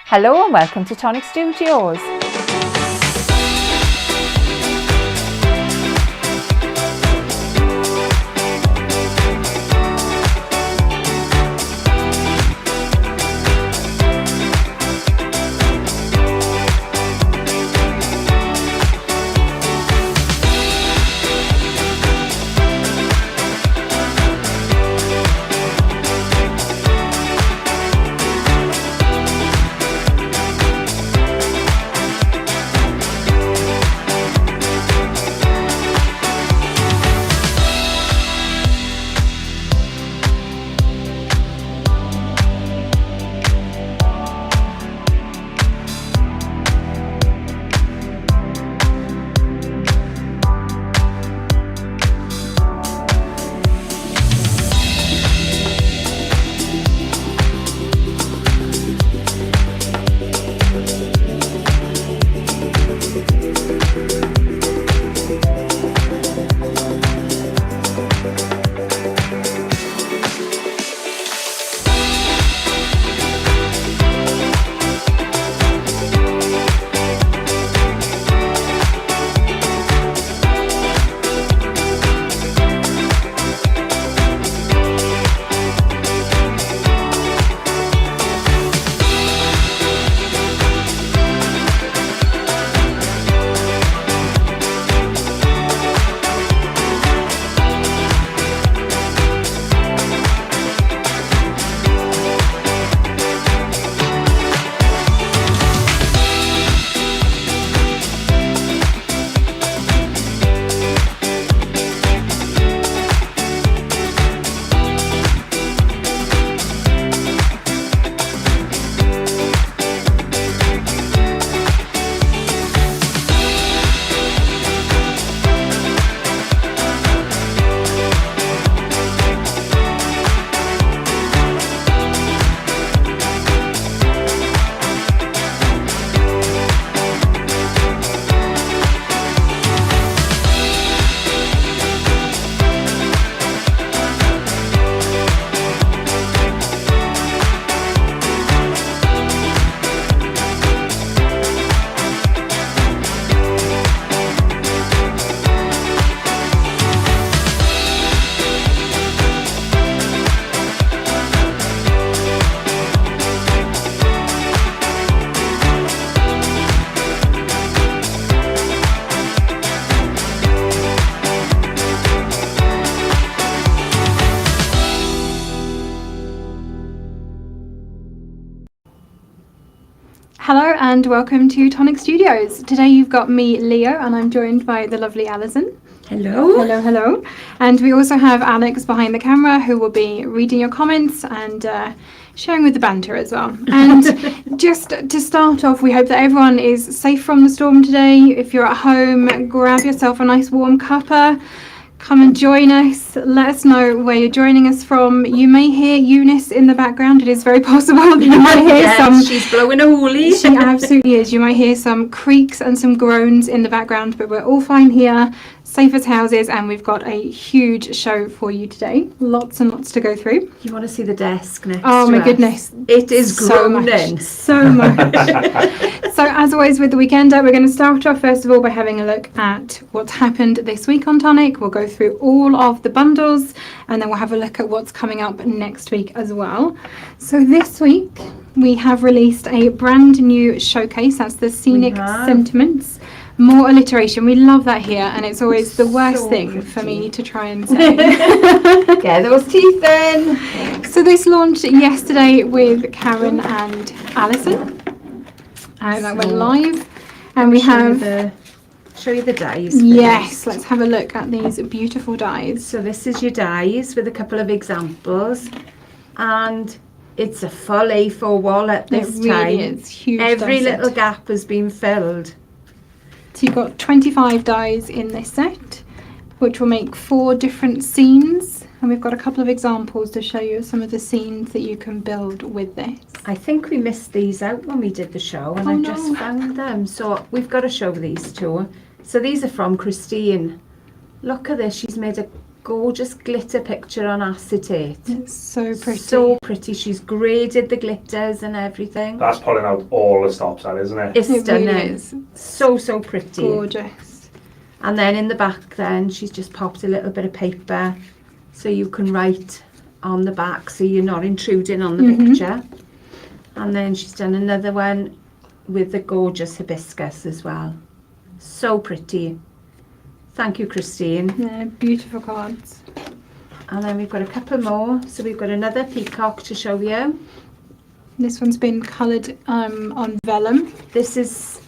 Hello and welcome to Tonic Studios. Hello and welcome to Tonic Studios. Today you've got me, Leo, and I'm joined by the lovely Alison. Hello. Hello, hello. And we also have Alex behind the camera who will be reading your comments and sharing with the banter as well. And just to start off, we hope that everyone is safe from the storm today. If you're at home, grab yourself a nice warm cuppa. Come and join us. Let us know where you're joining us from. You may hear Eunice in the background. It is very possible that you might hear she's blowing a hoolie. She absolutely is. You might hear some creaks and some groans in the background, but we're all fine here, safe as houses, and we've got a huge show for you today. Lots and lots to go through. You want to see the desk next Oh to my us? goodness. It is So groaning. much. So much. So as always with the Weekender, we're going to start off first of all by having a look at what's happened this week on Tonic. We'll go through all of the bundles and then we'll have a look at what's coming up next week as well. So this week we have released a brand new showcase. That's the Scenic Sentiments. More alliteration. We love that here, and it's always the worst thing for me to try and say. Get those teeth in. So this launched yesterday with Karen and Alison. And that went live. And we have... Show you the dies. Yes, let's have a look at these beautiful dies. So this is your dies with a couple of examples. And it's a full A4 wall at this time. It really is. Huge. Every little gap has been filled. So you've got 25 dies in this set, which will make 4 different scenes. And we've got a couple of examples to show you some of the scenes that you can build with this. I think we missed these out when we did the show, and I just found them. So we've got to show these two. So these are from Christine. Look at this. She's made a gorgeous glitter picture on acetate. It's so pretty. So pretty. She's graded the glitters and everything. That's pulling out all the stops, that, isn't it? It's It stunning. really is. So pretty. Gorgeous. And then in the back then she's just popped a little bit of paper so you can write on the back so you're not intruding on the picture. And then she's done another one with the gorgeous hibiscus as well. So pretty. Thank you, Christine. Yeah, beautiful cards. And then we've got a couple more. So we've got another peacock to show you. This one's been coloured on vellum. This is,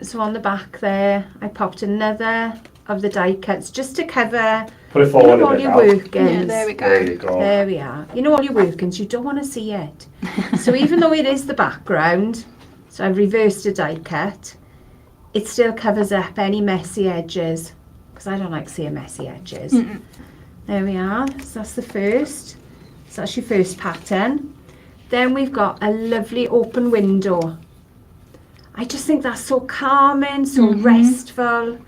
so on the back there, I popped another of the die cuts just to cover Put it forward all a bit your now. workings. Yeah, there we go. There you go. There we are. You know all your workings, you don't want to see it. So even though it is the background, so I've reversed a die cut, it still covers up any messy edges, because I don't like seeing messy edges. There we are. So that's the first. So that's your first pattern. Then we've got a lovely open window. I just think that's so calming, so restful.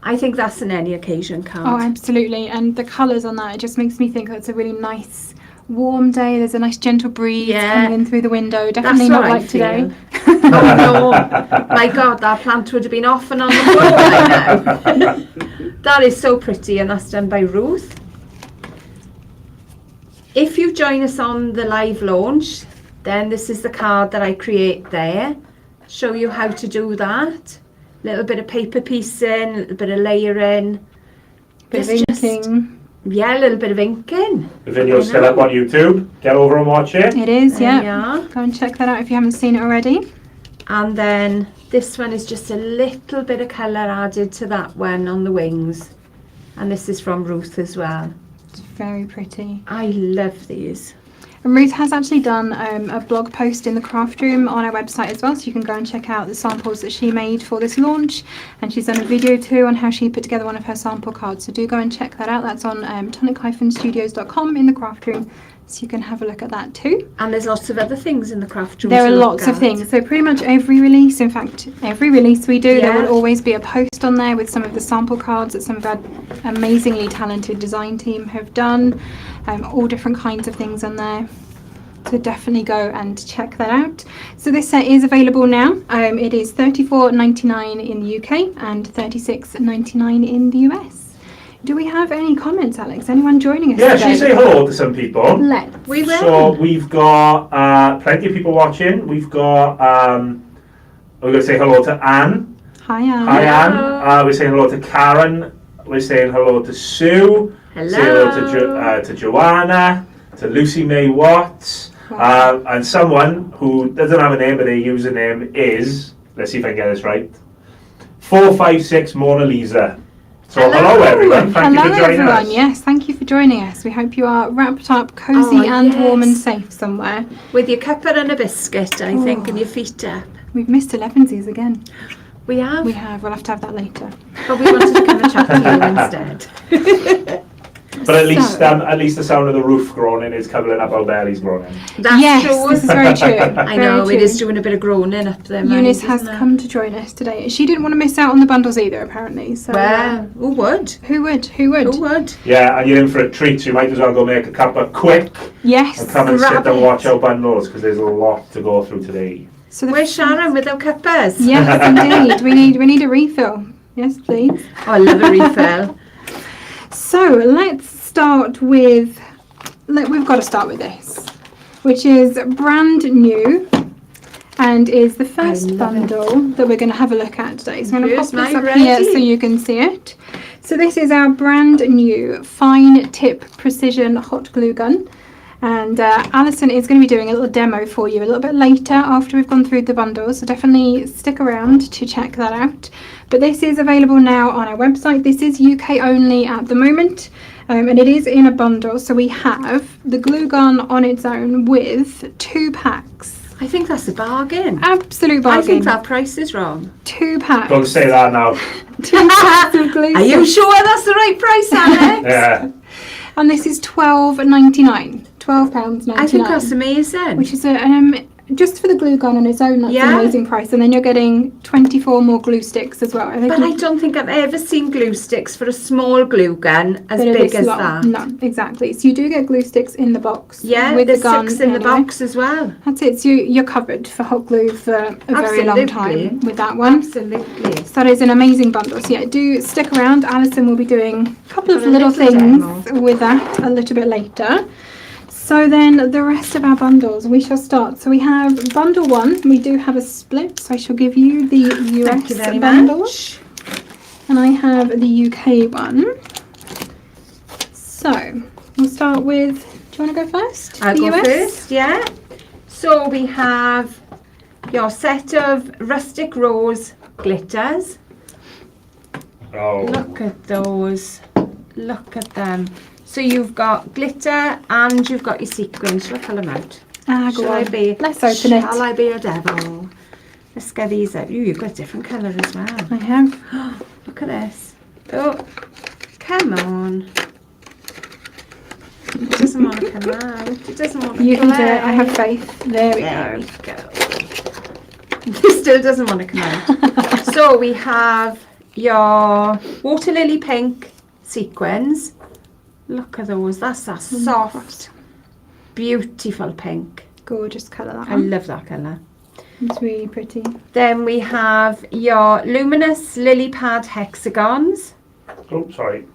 I think that's an any occasion card. Oh, absolutely. And the colours on that, it just makes me think it's a really nice warm day. There's a nice gentle breeze coming in through the window. Definitely That's not what I like today. Oh no, my God, that plant would have been off and on the floor by now. That is so pretty, and that's done by Ruth. If you join us on the live launch, then this is the card that I create there. Show you how to do that. Little bit of paper piecing, a little bit of layering. Bit of It's just- inking. Yeah, a little bit of inking. The video's still up on YouTube. Get over and watch it. It is, There we yeah. are. Go and check that out if you haven't seen it already. And then this one is just a little bit of colour added to that one on the wings. And this is from Ruth as well. It's very pretty. I love these. And Ruth has actually done a blog post in the craft room on our website as well, so you can go and check out the samples that she made for this launch. And she's done a video too on how she put together one of her sample cards, so do go and check that out. That's on tonic-studios.com in the craft room, so you can have a look at that too. And there's lots of other things in the craft room. There to are look lots of at. things, so pretty much every release, in fact every release we do, there Yeah. will always be a post on there with some of the sample cards that some of our amazingly talented design team have done, all different kinds of things on there. So definitely go and check that out. So this set is available now. It is $34.99 in the UK and $36.99 in the US. Do we have any comments, Alex? Anyone joining us Yeah, today? she say hello to some people. Let's. We will. So we've got plenty of people watching. We're going to say hello to Anne. Hi, Anne. Hi, Hello. Anne. We're saying hello to Karen. We're saying hello to Sue. Hello. Say hello to Joanna, to Lucy May Watts, Wow. and someone who doesn't have a name but their username is, let's see if I can get this right, 456 Mona Lisa. So hello everyone, thank you Hello for joining everyone, us. yes, thank you for joining us. We hope you are wrapped up, cosy Oh, and warm and yes. safe somewhere. With your cuppa and a biscuit, I think, and your feet up. We've missed 11sies again. We have. We have, we'll have to have that later. But we wanted to come and chat to you instead. But at least the sound of the roof groaning is covering up our bellies groaning. That's Yes, true. this is very true. I know, it is doing a bit of groaning up there. Eunice mind, has isn't it? come to join us today. She didn't want to miss out on the bundles either, apparently. So, Well, who would? who would? Who would? Who would? Yeah, and you're in for a treat, so you might as well go make a cuppa quick Yes. and come and Grab sit and it. watch our bundles because there's a lot to go through today. So the Where's Sharon with our cuppas? Yes, indeed. We need a refill. Yes, please. Oh, I love a refill. So let's start with. We've got to start with this, which is brand new, and is the first love bundle that we're going to have a look at today. So I'm going to pop Here's this my up here ready. so you can see it. So this is our brand new fine tip precision hot glue gun. And Alison is going to be doing a little demo for you a little bit later after we've gone through the bundles, so definitely stick around to check that out. But this is available now on our website. This is UK only at the moment, and it is in a bundle. So we have the glue gun on its own with 2 packs. I think that's a bargain. Absolute I bargain. think that price is wrong. 2 packs. Don't say that now. 2 packs of glue. Are you sure that's the right price, Alex? Yeah. And this is £12.99. £12.99. I think that's amazing. Which is an just for the glue gun on its own, that's an amazing price. And then you're getting 24 more glue sticks as well. But I don't think I've ever seen glue sticks for a small glue gun as big as that. No, exactly. So you do get glue sticks in the box. Yeah, with there's the gun 6 in the box as well. That's it. So you're covered for hot glue for a very long time with that one. Absolutely. So that is an amazing bundle. So yeah, do stick around. Alison will be doing a couple of little things with that a little bit later. So then the rest of our bundles, we shall start. So we have bundle 1. We do have a split. So I shall give you the US bundle. And I have the UK one. So we'll start with, do you want to go first? I'll go first, yeah. So we have your set of Rustic Rose glitters. Oh. Look at those. Look at them. So you've got glitter and you've got your sequins. Shall I pull them out? Let's open it. Shall I be a devil? Let's get these out. Ooh, you've got a different colour as well. I have. Look at this. Oh, come on. It doesn't want to come out. It doesn't want to You can do it. I have faith. There we go. It still doesn't want to come out. So we have your water lily pink sequins. Look at those. That's a soft, beautiful pink. Gorgeous colour, that I one. love that colour. It's really pretty. Then we have your luminous lily pad hexagons. Oh, sorry.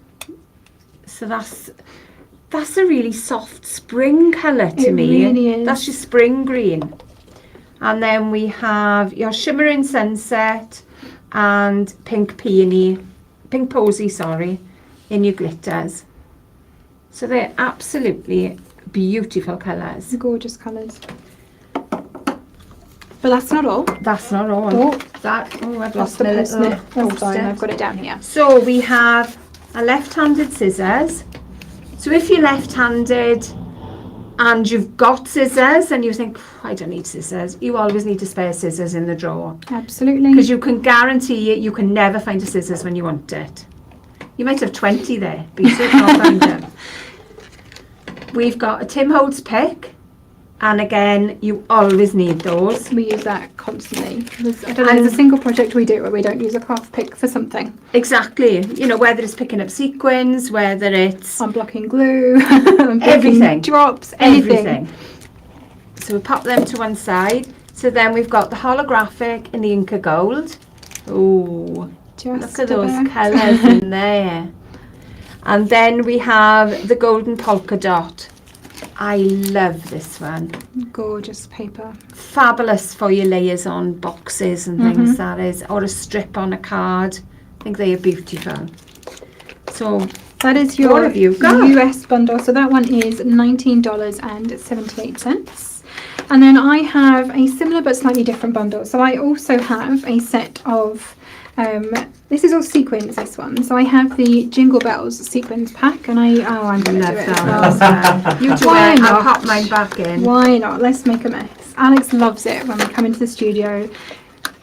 So that's a really soft spring colour to me. It really is. That's your spring green. And then we have your shimmering sunset and pink posy, in your glitters. So they're absolutely beautiful colours. Gorgeous colours. But that's not all. That's not all. Oh, I've lost lost the my post-it. little That's fine. post-it. I've got it down here. So we have a left-handed scissors. So if you're left-handed and you've got scissors and you think, I don't need scissors, you always need to spare scissors in the drawer. Absolutely. Because you can guarantee you can never find a scissors when you want it. You might have 20 there, but you still can't find them. We've got a Tim Holtz pick, and again, you always need those. We use that constantly. There's a single project we do where we don't use a craft pick for something. Exactly. You know, whether it's picking up sequins, whether it's unblocking glue, unblocking everything, drops, anything. Everything. So we pop them to one side. So then we've got the holographic in the Inca Gold. Oh, look at those colours in there. And then we have the golden polka dot. I love this one. Gorgeous paper. Fabulous for your layers on boxes and things, that is. Or a strip on a card. I think they are beautiful. So that is your got? US bundle. So that one is $19.78. And then I have a similar but slightly different bundle. So I also have a set of this is all sequins, this one. So I have the Jingle Bells sequins pack, and I'm going to do it as well. You do it, I'll pop mine back in. Why not? Let's make a mess. Alex loves it when we come into the studio,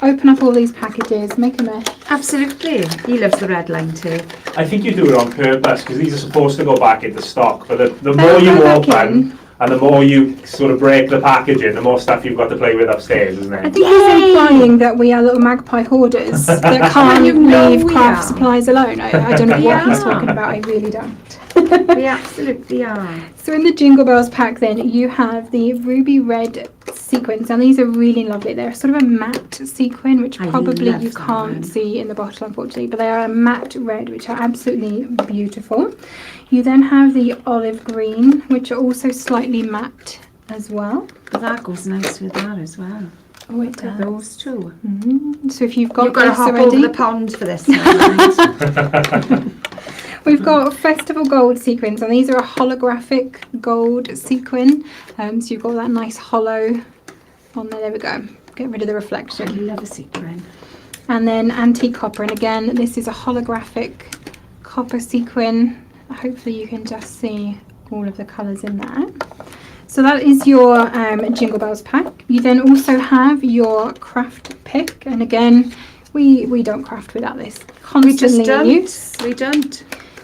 open up all these packages, make a mess. Absolutely. He loves the red line too. I think you do it on purpose, because these are supposed to go back into stock, but the more you open, and the more you sort of break the packaging, the more stuff you've got to play with upstairs, isn't it? I think he's implying that we are little magpie hoarders that can't leave craft supplies alone. I don't know what he's talking about. I really don't. We absolutely are. So in the Jingle Bells pack then, you have the ruby red sequins. And these are really lovely. They're sort of a matte sequin, which probably you can't see in the bottle, unfortunately. But they are a matte red, which are absolutely beautiful. You then have the olive green, which are also slightly matte as well. That goes nice with that as well. Oh, it does. Those two. So if you've got to hop over the pond for this one. We've got Festival Gold sequins, and these are a holographic gold sequin. So you've got that nice hollow on there. There we go. Get rid of the reflection. I love a sequin. And then antique copper, and again, this is a holographic copper sequin. Hopefully you can just see all of the colours in there. So that is your Jingle Bells pack. You then also have your craft pick, and again, we don't craft without this. Constantly in use. We don't.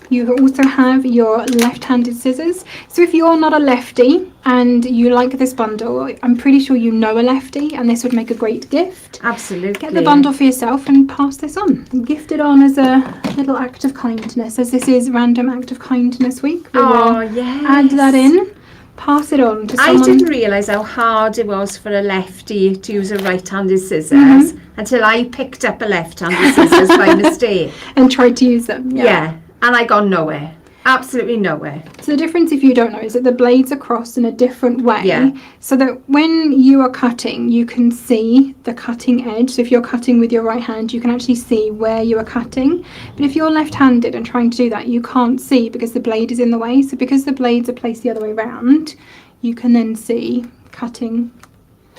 You also have your left-handed scissors. So if you're not a lefty and you like this bundle, I'm pretty sure you know a lefty and this would make a great gift. Absolutely. Get the bundle for yourself and pass this on. Gift it on as a little act of kindness. As this is Random Act of Kindness Week, we will yes. add that in. Pass it on to someone. I didn't realise how hard it was for a lefty to use a right-handed scissors until I picked up a left-handed scissors by mistake. And tried to use them. Yeah, and I got nowhere. Absolutely nowhere. So the difference, if you don't know, is that the blades are crossed in a different way. Yeah. So that when you are cutting, you can see the cutting edge. So if you're cutting with your right hand, you can actually see where you are cutting. But if you're left-handed and trying to do that, you can't see because the blade is in the way. So because the blades are placed the other way around, you can then see cutting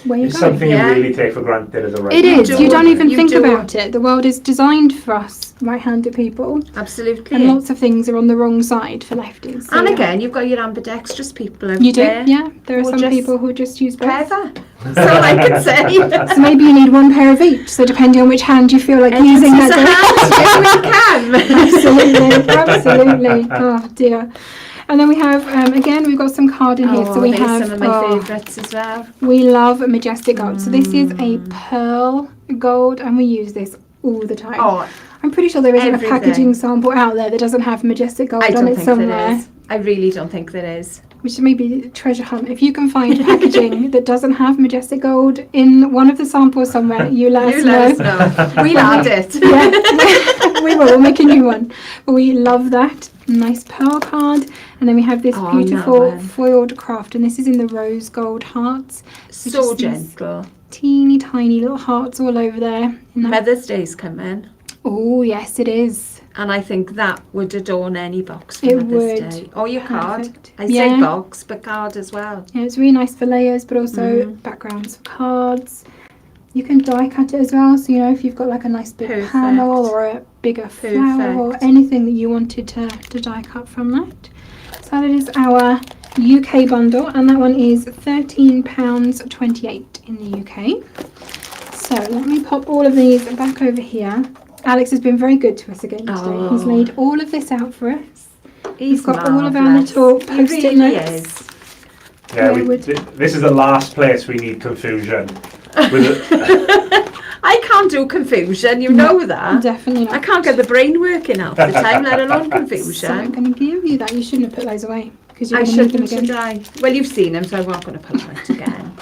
where you're It's going. something you really take for granted as a right. It is. You don't even You think do. about it. The world is designed for us right-handed people. Absolutely. And lots of things are on the wrong side for lefties. So And yeah. again, you've got your ambidextrous people out You do, there. yeah. There are Or some just people who just use both. Clever. That's all I can say. So maybe you need one pair of each. So depending on which hand you feel like using It's that. a hand, here we come. Absolutely. Oh dear. And then we have, again, we've got some card in here. So we there's have, some of my favourites as well. we love Majestic Gold. So this is a pearl gold and we use this all the time. Oh, I'm pretty sure there isn't everything. a packaging sample out there that doesn't have Majestic Gold I on don't it think somewhere. there is. I really don't think there is. We should maybe treasure hunt. If you can find packaging that doesn't have Majestic Gold in one of the samples somewhere, you let us know. We'll add it. Yeah, we will. We'll make a new one. But we love that. Nice pearl card. And then we have this beautiful foiled craft. And this is in the rose gold hearts. So gentle. Teeny tiny little hearts all over there. Mother's Day's coming. Oh, yes, it is. And I think that would adorn any box for It Mother's would. Day. Or your Perfect. card. I say box, but card as well. Yeah, it's really nice for layers, but also backgrounds for cards. You can die cut it as well, so you know if you've got like a nice big panel or a bigger flower or anything that you wanted to die cut from that. So that is our UK bundle, and that one is £13.28 in the UK. So let me pop all of these back over here. Alex has been very good to us again today. He's laid all of this out for us. He's got all of our little post-it notes. Yeah, this is the last place we need confusion. I can't do confusion, you know that. Definitely not. I can't get the brain working half the time, let alone confusion. So I'm going to give you that. You shouldn't have put those away because you're I going to need them shouldn't, again. should I? Well, you've seen them, so I'm not going to put them out again.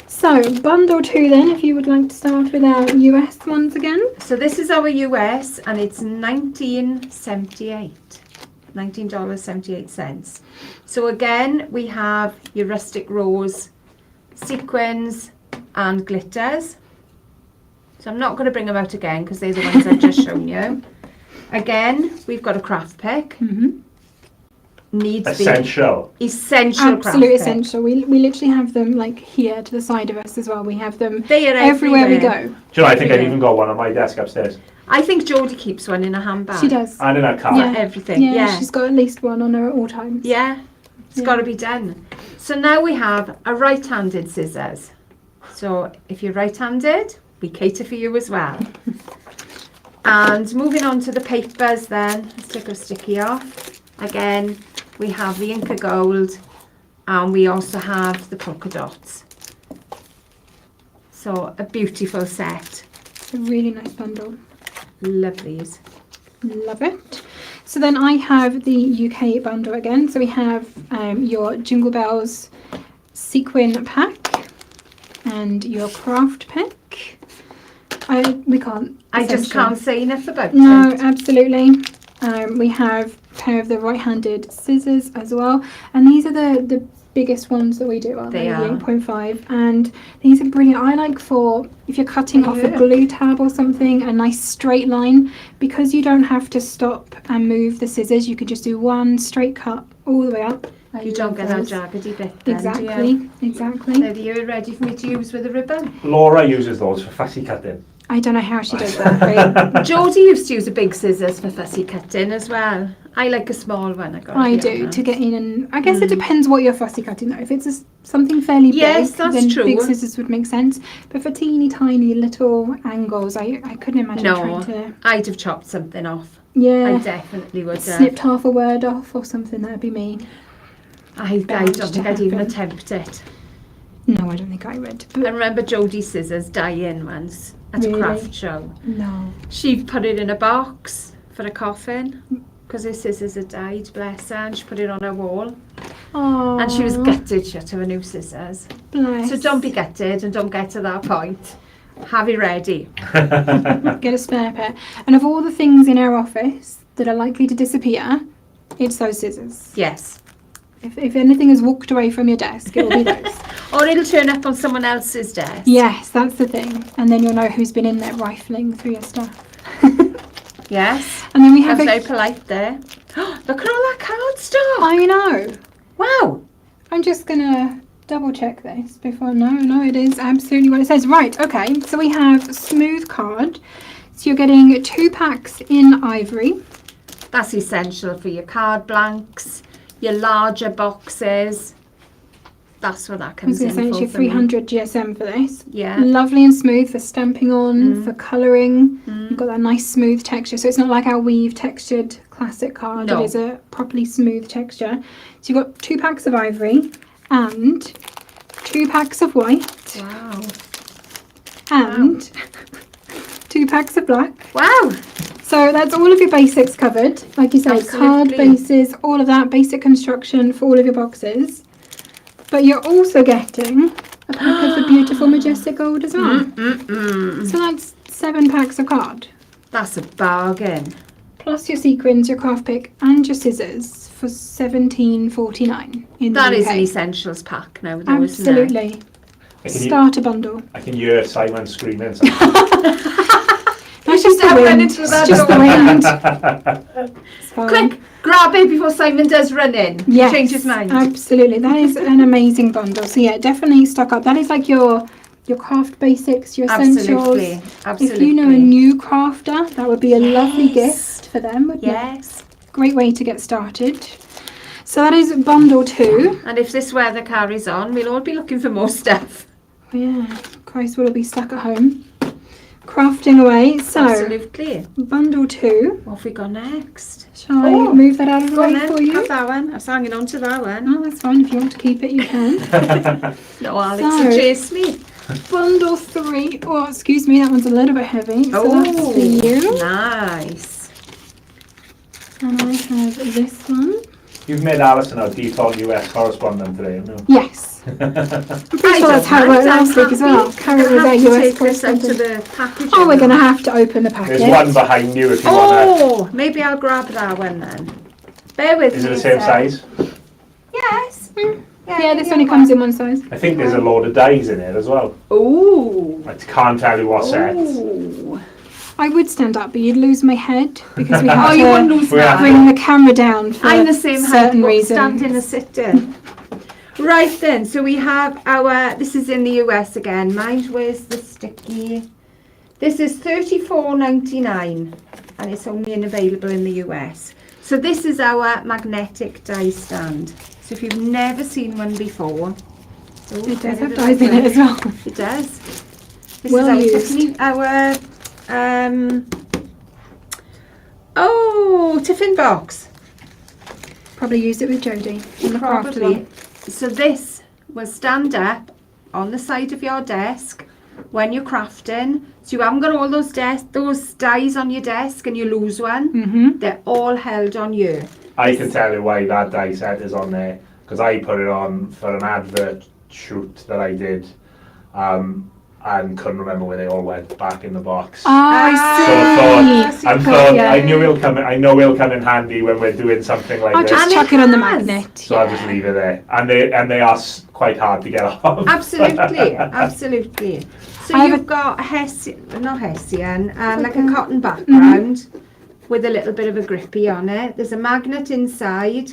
So bundle 2 then, if you would like to start with our US ones again. So this is our US, and it's $19.78. So again, we have your rustic rose sequins and glitters. So I'm not going to bring them out again because they're the ones I've just shown you. Again, we've got a craft pick. Needs essential. Essential. Absolute essential. We literally have them like here to the side of us as well. We have them they are everywhere we go. Do you know, I think I've even got one on my desk upstairs. I think Jodie keeps one in a handbag. She does. And in her car. Yeah. Everything. Yeah, she's got at least one on her at all times. Yeah, it's got to be done. So now we have a right-handed scissors. So if you're right-handed, we cater for you as well. And moving on to the papers then, let's take our sticky off. Again, we have the Inca Gold and we also have the polka dots. So a beautiful set. It's a really nice bundle. Love these. Love it. So then I have the UK bundle again. So we have your Jingle Bells sequin pack and your craft pick. We can't. I just can't say enough about No, it. absolutely. We have a pair of the right-handed scissors as well, and these are the biggest ones that we do, aren't they? They are. The 8.5, and these are brilliant. I like for if you're cutting off a glue tab or something, a nice straight line, because you don't have to stop and move the scissors. You could just do one straight cut all the way up. You don't get that jaggedy bit then, Exactly, exactly. So you're ready for me to use with a ribbon? Laura uses those for fussy cutting. I don't know how she does that. Right? Jodie used to use a big scissors for fussy cutting as well. I like a small one. I do, to get in, and I guess it depends what you're fussy cutting though. If it's something fairly big, that's then true. big scissors would make sense. But for teeny tiny little angles, I couldn't imagine trying No, to... I'd have chopped something off. Yeah. I definitely would have. Snipped half a word off or something, that'd be me. I don't think I'd even attempt it. No, I don't think I would. I remember Jodie Scissors dying once at a Really? craft show. No. She put it in a box for a coffin because her scissors had died, bless her, and she put it on her wall. Oh. And she was gutted she had to have new scissors. Bless. So don't be gutted and don't get to that point. Have it ready. Get a spare pair. And of all the things in our office that are likely to disappear, it's those scissors. Yes. If anything has walked away from your desk, it will be those. Or it'll turn up on someone else's desk. Yes, that's the thing. And then you'll know who's been in there rifling through your stuff. Yes. And then we That's have very polite there. Look at all that cardstock. I know. Wow. I'm just going to double check this before. No, it is absolutely what it says. Right, okay. So we have smooth card. So you're getting 2 packs in ivory. That's essential for your card blanks, your larger boxes. That's what that I was comes going in to say it's for. your 300 GSM for this. Yeah. Lovely and smooth for stamping on, for colouring. You've got that nice smooth texture. So it's not like our weave textured classic card. No. It is a properly smooth texture. So you've got 2 packs of ivory and 2 packs of white Wow. and 2 packs of black. Wow. So that's all of your basics covered. Like you say, card Absolutely. bases, all of that basic construction for all of your boxes. But you're also getting a pack of the beautiful majestic gold as well. So that's 7 packs of card. That's a bargain. Plus your sequins, your craft pick and your scissors for $17.49 in the That is UK. an essentials pack now, though, isn't it? Absolutely. Starter bundle. I can hear Simon screaming. That's just the went wind. into It's that just the door. wind. It's fine. Quick, grab it before Simon does run in. Yes, Change his mind. absolutely. That is an amazing bundle. So yeah, definitely stock up. That is like your craft basics, your Absolutely. essentials. Absolutely. If you know a new crafter, that would be a lovely gift for them, wouldn't it? Yes. Great way to get started. So that is bundle 2. And if this weather carries on, we'll all be looking for more stuff. Yeah, Christ, we'll all be stuck at home. Crafting away. So Absolutely. bundle 2. What have we got next? Shall I move that out of the Go on way then, for you? have that one. I was hanging on to that one. Oh, that's fine. If you want to keep it, you can. No, Alex So- will chase me. Bundle 3. Oh, excuse me, that one's a little bit heavy. So that's for you. Nice. And I have this one. You've made Alison our default US correspondent today, haven't you? Yes. I'm pretty sure that's how it worked last week as well. Carrot was our US Take this out to correspondent. the package. Oh, we're going to have to open the packet. There's one behind you if you want Oh, maybe I'll grab that one then. Bear with to. Is me. it the same sir. size? Yes. Yeah, this only comes in one size. I think there's a load of dies in it as well. Ooh. I can't tell you what set. Ooh. I would stand up, but you'd lose my head because we have Oh, you wouldn't to lose We have that. bring the camera down for I'm the same height, certain but reasons. standing or sitting. Right then, so we have our, this is in the US again. Mind, where's the sticky? This is $34.99 and it's only available in the US. So this is our magnetic die stand. So if you've never seen one before, It does have dies in it as well. It does. This Well is used. our tiffin box. Probably used it with Jodie in the craft Probably. along. So this will stand up on the side of your desk when you're crafting. So you haven't got all those dies on your desk and you lose one. Mm-hmm. They're all held on you. I can tell you why that die set is on there, because I put it on for an advert shoot that I did, and couldn't remember where they all went back in the box. Oh, I So I see. thought, Yeah. I knew it'll come. I know it'll come in handy when we're doing something like I'll this. just And chuck it it on the has. magnet. So I'll just leave it there, and they are quite hard to get off. Absolutely, absolutely. So I have you've got not Hessian, like a cotton background with a little bit of a grippy on it. There's a magnet inside,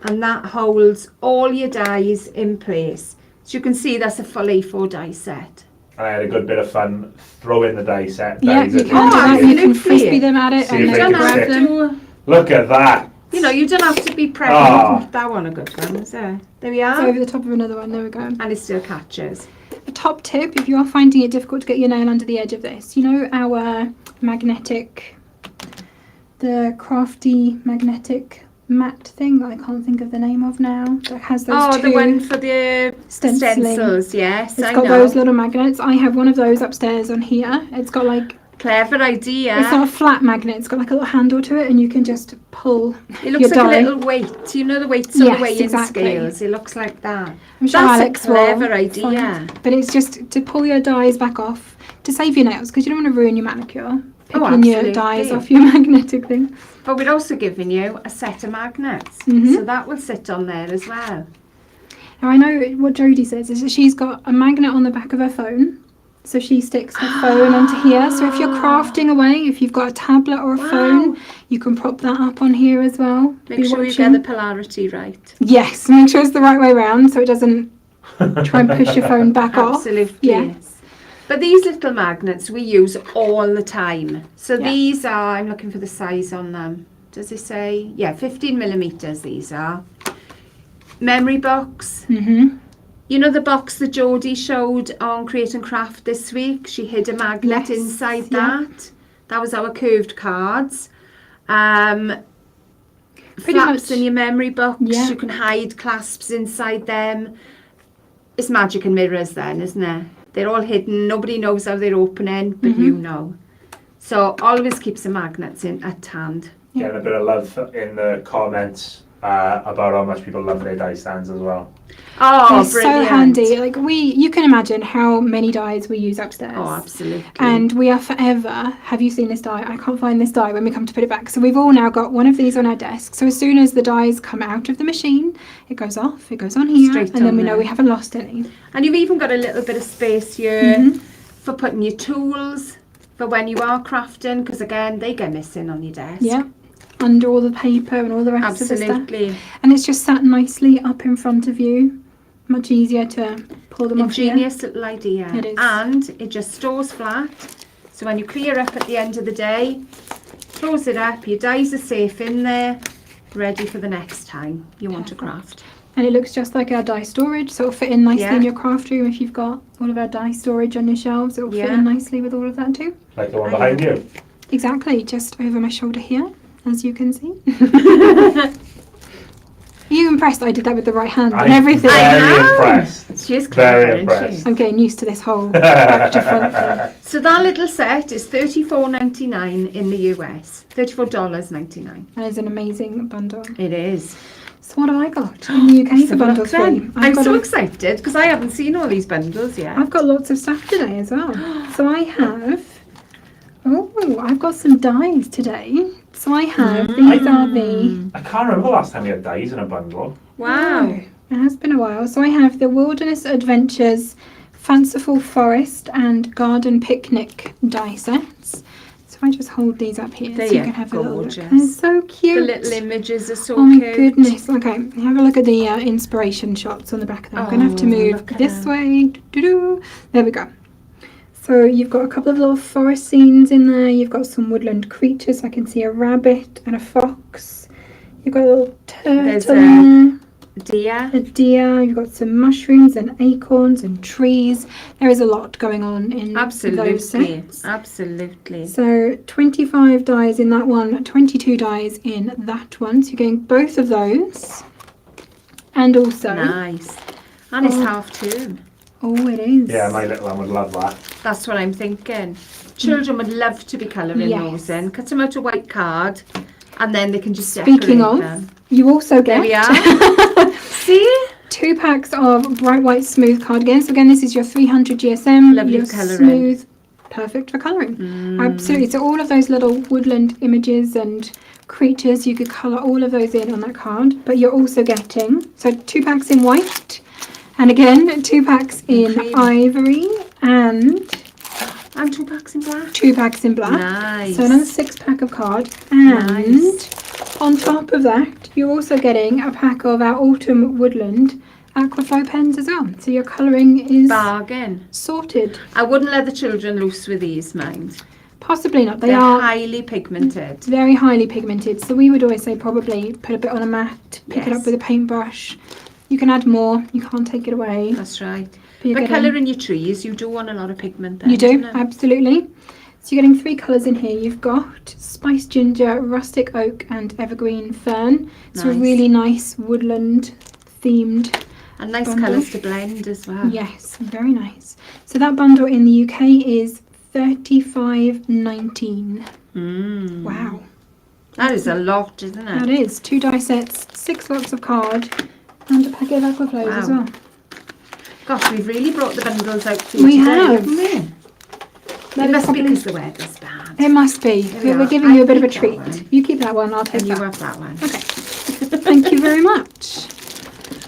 and that holds all your dies in place. So you can see that's a full A4 die set. And I had a good bit of fun throwing the die set. Yeah, dies you at can the do that. end. You can absolutely. frisbee them at it See and if then they don't can grab stick. them. Look at that. You know, you don't have to be pregnant. Ah. That one a good one, is there? There we It's are. over the top of another one. There we go. And it still catches. A top tip, if you are finding it difficult to get your nail under the edge of this, you know our magnetic the crafty magnetic mat thing that I can't think of the name of now. That has those two. the one for the stencils, yes. It's got those little magnets. I have one of those upstairs on here. It's got like... Clever idea. It's not a flat magnet. It's got like a little handle to it and you can just pull It looks your like die. a little weight. You know the weights on the weighing exactly. scales? It looks like that. I'm sure That's Alex a clever will idea. find- But it's just to pull your dies back off, to save your nails, because you don't want to ruin your manicure. Picking your absolutely. dies off your magnetic thing. But we're also giving you a set of magnets. So that will sit on there as well. Now I know what Jodie says is that she's got a magnet on the back of her phone. So she sticks her phone onto here. So if you're crafting away, if you've got a tablet or a phone, you can prop that up on here as well. Make sure you get the polarity right. Yes, make sure it's the right way round so it doesn't try and push your phone back off. Absolutely. Yes. But these little magnets we use all the time. So these are, I'm looking for the size on them. Does it say? Yeah, 15 millimeters these are. Memory box. You know the box that Jodie showed on Create and Craft this week? She hid a magnet inside that. That was our curved cards. Pretty Flaps much. in your memory box. Yeah. You can hide clasps inside them. It's magic and mirrors then, isn't it? They're all hidden. Nobody knows how they're opening, but you know. So always keep some magnets in at hand. Getting a bit of love in the comments about how much people love their die stands as well. Oh, They're brilliant. so handy. Like you can imagine how many dies we use upstairs. Oh, absolutely. And we are forever, have you seen this die? I can't find this die when we come to put it back. So we've all now got one of these on our desk. So as soon as the dies come out of the machine, it goes off, it goes on here, Straight and then on we know there. we haven't lost any. And you've even got a little bit of space here for putting your tools for when you are crafting, because again, they get missing on your desk. Yeah. Under all the paper and all the rest of the stuff. Absolutely. And it's just sat nicely up in front of you. Much easier to pull them off here. Ingenious little idea. It is. And it just stores flat. So when you clear up at the end of the day, close it up, your dies are safe in there, ready for the next time you want to craft. And it looks just like our die storage, so it'll fit in nicely in your craft room if you've got all of our die storage on your shelves. It'll fit in nicely with all of that too. Like the one behind you. Exactly, just over my shoulder here, as you can see. Are you impressed I did that with the right hand and everything? Very impressed. She's clever, Very isn't impressed. she? I'm getting used to this whole back to front thing. So that little set is $34.99 in the US. $34.99. That is an amazing bundle. It is. So what have I got in the UK for bundles for you? I'm so excited because I haven't seen all these bundles yet. I've got lots of stuff today as well. So I have, I've got some dies today. So I have, these are the, I can't remember the last time we had dies in a bundle. Wow. it has been a while. So I have the Wilderness Adventures Fanciful Forest and Garden Picnic die sets. So I just hold these up here so you can have a little look. They're so cute. The little images are so Oh my cute. goodness. Okay, have a look at the inspiration shots on the back of them. I'm going to have to move look at this them. way. Doo-doo-doo. There we go. So you've got a couple of little forest scenes in there. You've got some woodland creatures. I can see a rabbit and a fox. You've got a little There's turtle in there. Deer. A deer. You've got some mushrooms and acorns and trees. There is a lot going on in those Absolutely. sets. Absolutely. So 25 dies in that one, 22 dies in that one. So you're getting both of those. And also, Nice. And it's half term. oh, it is. Yeah, my little one would love that. That's what I'm thinking. Children would love to be colouring Yes. those in. Cut them out a white card and then they can just Speaking decorate of, them. you also There get we are. See? 2 packs of bright white smooth cardigans. So again, this is your 300 GSM. Lovely your colouring. smooth, perfect for colouring. Absolutely. So all of those little woodland images and creatures, you could colour all of those in on that card. But you're also getting, so 2 packs in white. And again, 2 packs in Cream. ivory and And 2 packs in black. 2 packs in black. Nice. So another 6 pack of card. And Nice. on top of that, you're also getting a pack of our Autumn Woodland Aquaflow pens as well. So your colouring is Bargain. sorted. I wouldn't let the children loose with these, mind. Possibly not. They They're are highly pigmented. very highly pigmented. So we would always say probably put a bit on a mat, pick it Yes. up with a paintbrush. You can add more. You can't take it away. That's right. you're But getting- colouring your trees, you do want a lot of pigment then. You do, don't you? absolutely. So So you're getting 3 colours in here. You've got Spice Ginger, Rustic Oak and Evergreen Fern. So a Nice. really nice woodland themed And nice bundle. colours to blend as well. Yes, very nice. So that bundle in the UK is $35.19. Wow. That is a lot, isn't it? That is 2 die sets, 6 lots of card, and a packet of Aquaflows as Wow. well. Gosh, we've really brought the bundles out for you We today, have. haven't we? That It is must be probably- because the weather's bad. It must be. There we We're are. giving you a I bit of a keep that treat. one. You keep that one, I'll take And you that. have that one. Okay. Thank you very much.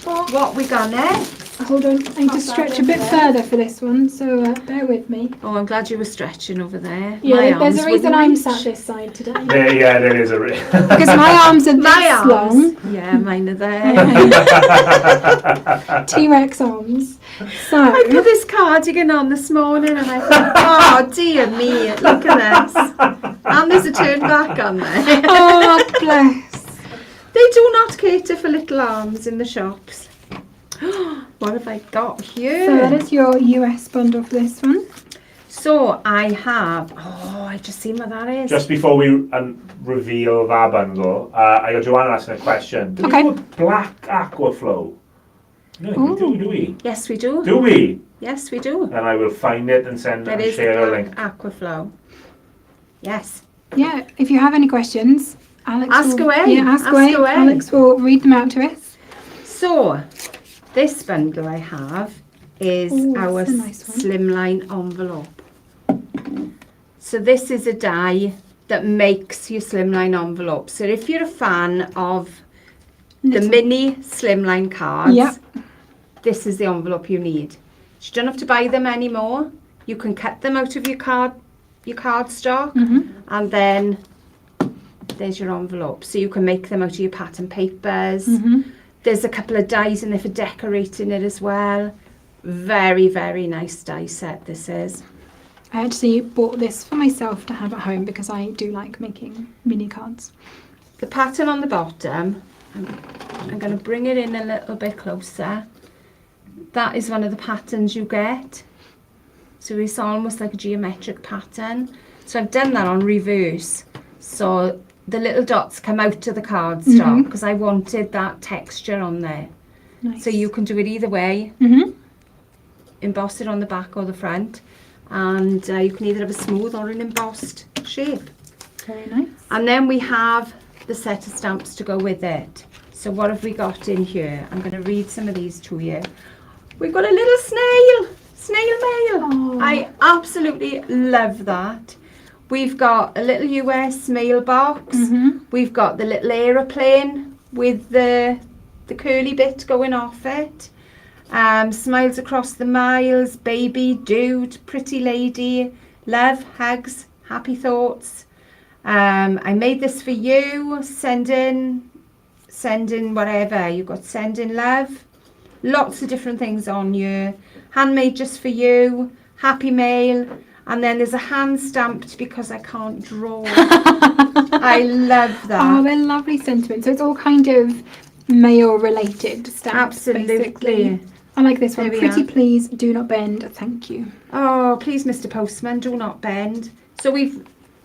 What we got next? Hold on, I need to stretch a bit further for this one, so bear with me. Oh, I'm glad you were stretching over there. Yeah, My there's arms a reason wouldn't I'm reach. sat this side today. There is a Because my arms are My this arms. long. Yeah, mine are there. T-Rex arms. I So, put this cardigan on this morning and I thought, oh dear me, look at this. And there's a turn back on there. oh bless. They do not cater for little arms in the shops. What have I got here? So that is your US bundle for this one. So I have, I just seen what that is. Just before we reveal that bundle, I got Joanna asking a question. Do Okay. we do a black Aquaflow? No, we do we? Yes, we do. Do we? Yes, we do. Then I will find it and send There and is share a a link. Aquaflow. Yes. Yeah, if you have any questions, Alex Ask will, away, Yeah, ask ask away. away. Alex will read them out to us. So, this bundle I have is Ooh, our that's a nice one. Slimline envelope. So this is a die that makes your Slimline envelope. So if you're a fan of the Little- mini Slimline cards, Yep. this is the envelope you need. You don't have to buy them anymore. You can cut them out of your cardstock, and then there's your envelope. So you can make them out of your pattern papers. There's a couple of dies in there for decorating it as well. Very, very nice die set this is. I actually bought this for myself to have at home because I do like making mini cards. The pattern on the bottom, I'm going to bring it in a little bit closer. That is one of the patterns you get. So it's almost like a geometric pattern. So I've done that on reverse. So the little dots come out of the cardstock because I wanted that texture on there. Nice. So you can do it either way. Emboss it on the back or the front. And you can either have a smooth or an embossed shape. Very nice. And then we have the set of stamps to go with it. So what have we got in here? I'm going to read some of these to you. We've got a little snail mail. Oh. I absolutely love that. We've got a little US mailbox. We've got the little aeroplane with the curly bit going off it. Smiles across the miles, baby, dude, pretty lady, love, hugs, happy thoughts. I made this for you, send in whatever. You've got send in love, lots of different things on you. Handmade just for you, happy mail, and then there's a hand stamped because I can't draw. I love that. Oh, they're lovely sentiments. So it's all kind of mail related stamps. Absolutely. Basically. I like this one. There we Pretty are. please, do not bend. Thank you. Oh, please, Mr. Postman, do not bend. So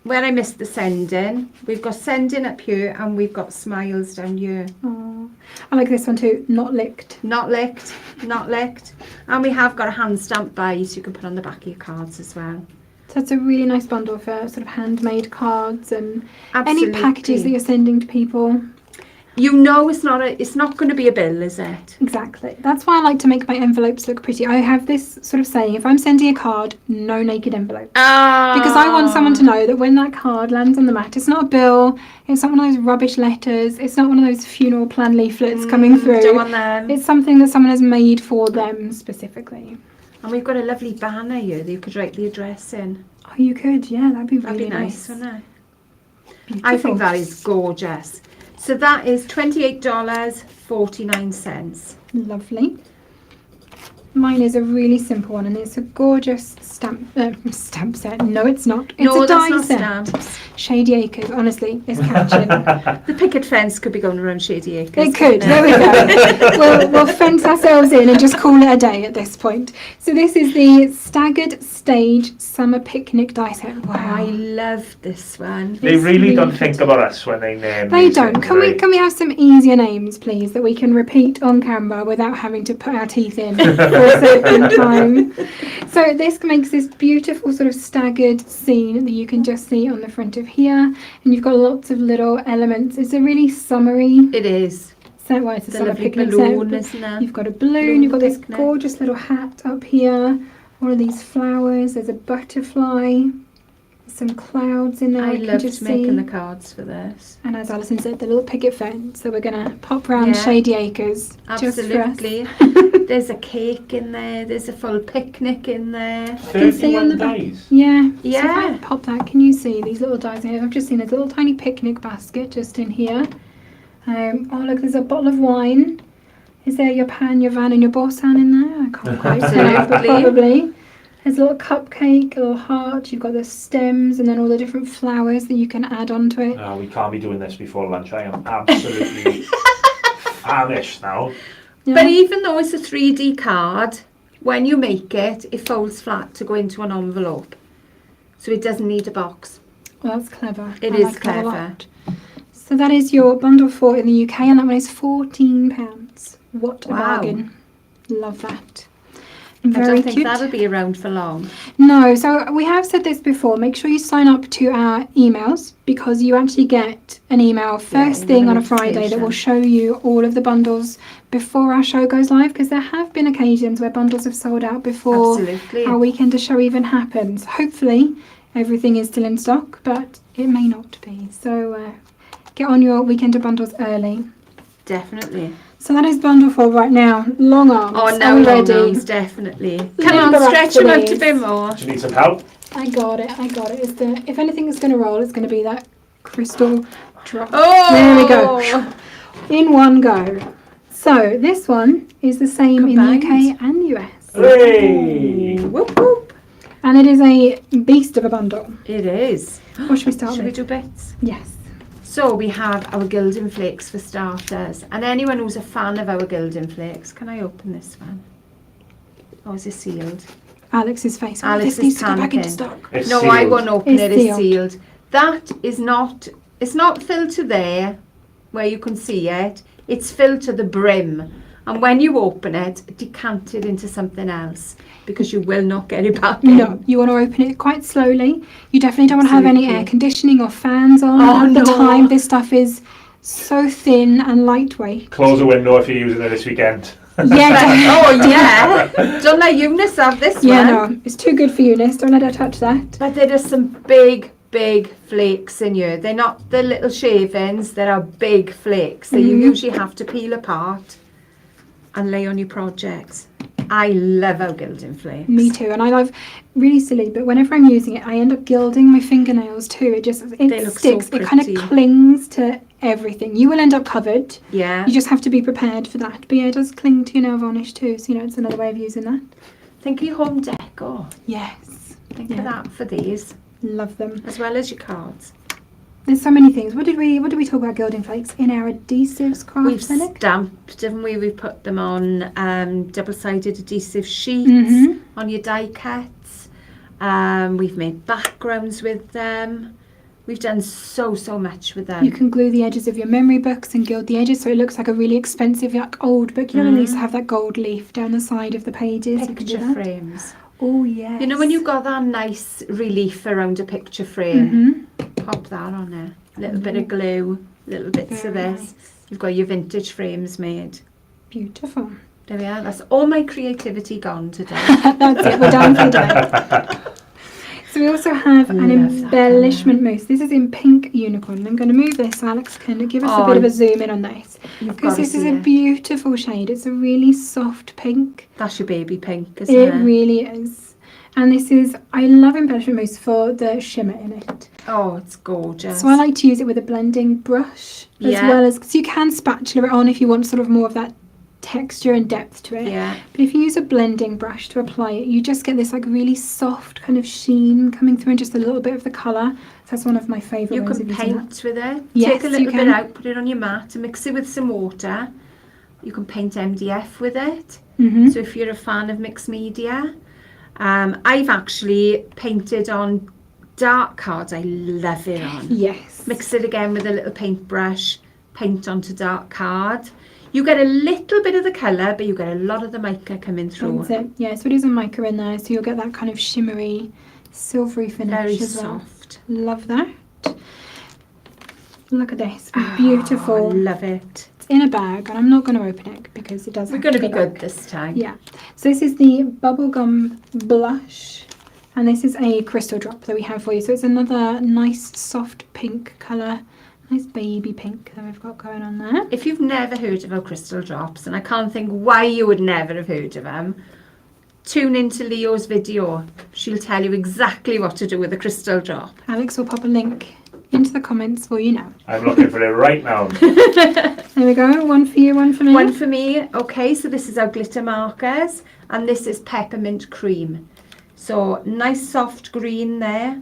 where I missed the sending, we've got sending up here and we've got smiles down here. Oh, I like this one too. Not licked. Not licked, not licked. And we have got a hand stamp by so you can put on the back of your cards as well. So it's a really nice bundle for sort of handmade cards and Absolutely. any packages that you're sending to people. You know it's not going to be a bill, is it? Exactly. That's why I like to make my envelopes look pretty. I have this sort of saying, if I'm sending a card, no naked envelope. Because I want someone to know that when that card lands on the mat, it's not a bill, it's not one of those rubbish letters, it's not one of those funeral plan leaflets coming through. Don't want them. It's something that someone has made for them specifically. And we've got a lovely banner here that you could write the address in. Oh, you could, yeah, that'd be That'd really be nice, wouldn't it? Beautiful. I think that is gorgeous. So that is $28.49. Lovely. Mine is a really simple one, and it's a gorgeous stamp set. No, it's not. It's No, a that's die not set. stamps. Shady Acres, honestly, is catching. The picket fence could be going around Shady Acres. It could, there we go. we'll fence ourselves in and just call it a day at this point. So this is the Staggered Stage Summer Picnic die set. Oh, I Wow. love this one. They really don't really think about us when they name They these don't. things, Can we right? can we have some easier names, please, that we can repeat on camera without having to put our teeth in for a certain time? So this makes this beautiful sort of staggered scene that you can just see on the front of here, and you've got lots of little elements. It's a really summery It is. set. Well, it's a The summer lovely picnic balloon, set. isn't it? You've got a balloon. Balloon You've got this picnic. gorgeous little hat up here. All of these flowers. There's a butterfly. Some clouds in there. I can loved just making see. the cards for this. And as Alison said, the little picket fence. So we're going to pop round Yeah. Shady Acres Absolutely. just for us. There's a cake in there. There's a full picnic in there. can see on the back. days. Yeah. So if Yeah. I pop that, can you see these little dies in here? I've just seen a little tiny picnic basket just in here. Oh, look, there's a bottle of wine. Is there your pan, your van, and your boursin in there? I can't quite tell, but Absolutely. probably. There's a little cupcake, a little heart. You've got the stems and then all the different flowers that you can add onto it. No, we can't be doing this before lunch. I am absolutely famished now. Yeah. But even though it's a 3D card, when you make it, it folds flat to go into an envelope. So it doesn't need a box. Well, that's clever. It I is like that a clever. lot. So that is your bundle 4 in the UK, and that one is £14. What a Wow. bargain. Love that. I Very don't think cute. that'll be around for long. No, so we have said this before. Make sure you sign up to our emails, because you actually get an email first with thing a on a Friday that will show you all of the bundles before our show goes live, because there have been occasions where bundles have sold out before Absolutely. our Weekender show even happens. Hopefully everything is still in stock, but it may not be. So get on your Weekender bundles early. Definitely. So that is bundle 4 right now. Long arms. Oh, Are no, we long ready? arms, definitely. Come Remember on, stretch them out a after bit these. more. Do you need some help? I got it. It's the, if anything is going to roll, it's going to be that crystal drop. Oh! There we go. In one go. So this one is the same in the Combined. UK and the US. Hooray! Whoop, whoop. And it is a beast of a bundle. It is. What should we start Should we with? do bits? Yes. So we have our Gilding Flakes for starters. And anyone who's a fan of our Gilding Flakes, can I open this one? Oh, is it sealed? Alex's face. Alex This is needs to go back into panicking. stock. It's No, sealed. I won't open It's it. It's sealed. sealed. That is not, it's not filled to there where you can see it. It's filled to the brim. And when you open it, decant it into something else, because you will not get it back in. No, you want to open it quite slowly. You definitely don't want to have any Absolutely. air conditioning or fans on Oh, at the no. time. This stuff is so thin and lightweight. Close the window if you're using it this weekend. Yeah, Oh, yeah. Don't let Eunice have this yeah, one. no, it's too good for Eunice. Don't let her touch that. But there are some big, big flakes in here. They're not the little shavings. There are big flakes that you usually have to peel apart and lay on your projects. I love our Gilding Flakes. Me too, and I love, really silly, but whenever I'm using it, I end up gilding my fingernails too. It They look so sticks. It kind of pretty. clings to everything. You will end up covered. Yeah. You just have to be prepared for that. But yeah, it does cling to your nail varnish too. So it's another way of using that. Think of your home decor. Yes, Think Yeah. of that for these, love them. as well as your cards. There's so many things. What did we talk about Gilding Flakes in our adhesives craft We've clinic? stamped, haven't we? We've put them on double-sided adhesive sheets Mhm. on your die cuts. We've made backgrounds with them. We've done so much with them. You can glue the edges of your memory books and gild the edges so it looks like a really expensive, like old book. You know, when they used to have that gold leaf down the side of the pages. You can do Picture that. frames. Oh yes. You know when you've got that nice relief around a picture frame, Mhm. pop that on there. A little bit of glue, little bits of Very this. nice. You've got your vintage frames made. Beautiful. There we are. That's all my creativity gone today. That's it. We're done for today. So we also have an Love that embellishment mousse. This is in pink unicorn. I'm going to move this. Alex can give us a Oh, bit of a zoom in on this. You've Because got to this is see a it. beautiful shade. It's a really soft pink. That's your baby pink, isn't It it? really is. And this is, I love embellishment mousse for the shimmer in it. Oh, it's gorgeous. So I like to use it with a blending brush as Yeah. well as, because you can spatula it on if you want sort of more of that texture and depth to it. Yeah. But if you use a blending brush to apply it, you just get this like really soft kind of sheen coming through and just a little bit of the colour. That's one of my favourite You ways can of using that. paint with it. Yes, Take a you little bit can. out, put it on your mat, and mix it with some water. You can paint MDF with it. Mm-hmm. So if you're a fan of mixed media, I've actually painted on dark cards. I love it on. Yes. Mix it again with a little paintbrush, paint onto dark card. You get a little bit of the colour, but you get a lot of the mica coming through. That's it. Yeah, so it is a mica in there, so you'll get that kind of shimmery, silvery finish Very as well. soft. Love that. Look at this. Beautiful. Oh, I love it. It's in a bag, and I'm not going to open it because it does. We're have going to go be good back. this time. Yeah. So this is the bubblegum blush, and this is a crystal drop that we have for you. So it's another nice soft pink colour. Nice baby pink that we've got going on there. If you've never heard of our crystal drops, and I can't think why you would never have heard of them, tune into Leo's video. She'll tell you exactly what to do with a crystal drop. Alex will pop a link into the comments for you now. I'm looking for it right now. There we go. One for you, one for me. One for me. Okay, so this is our glitter markers, and this is peppermint cream. So nice soft green there.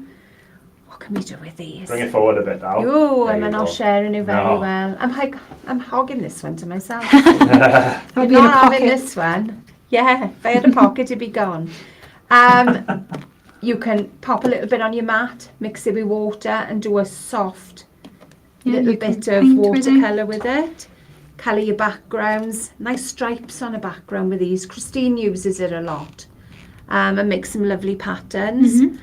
What can we do with these? Bring it forward a bit now. Oh, There I'm you not go. sharing it very No. well. I'm hogging this one to myself. That'll You're be in a not having pocket. this one. Yeah, if I had a pocket, it'd be gone. You can pop a little bit on your mat, mix it with water, and do a soft Yeah, little you can bit of paint with it. watercolour with it. Colour your backgrounds. Nice stripes on a background with these. Christine uses it a lot. And makes some lovely patterns.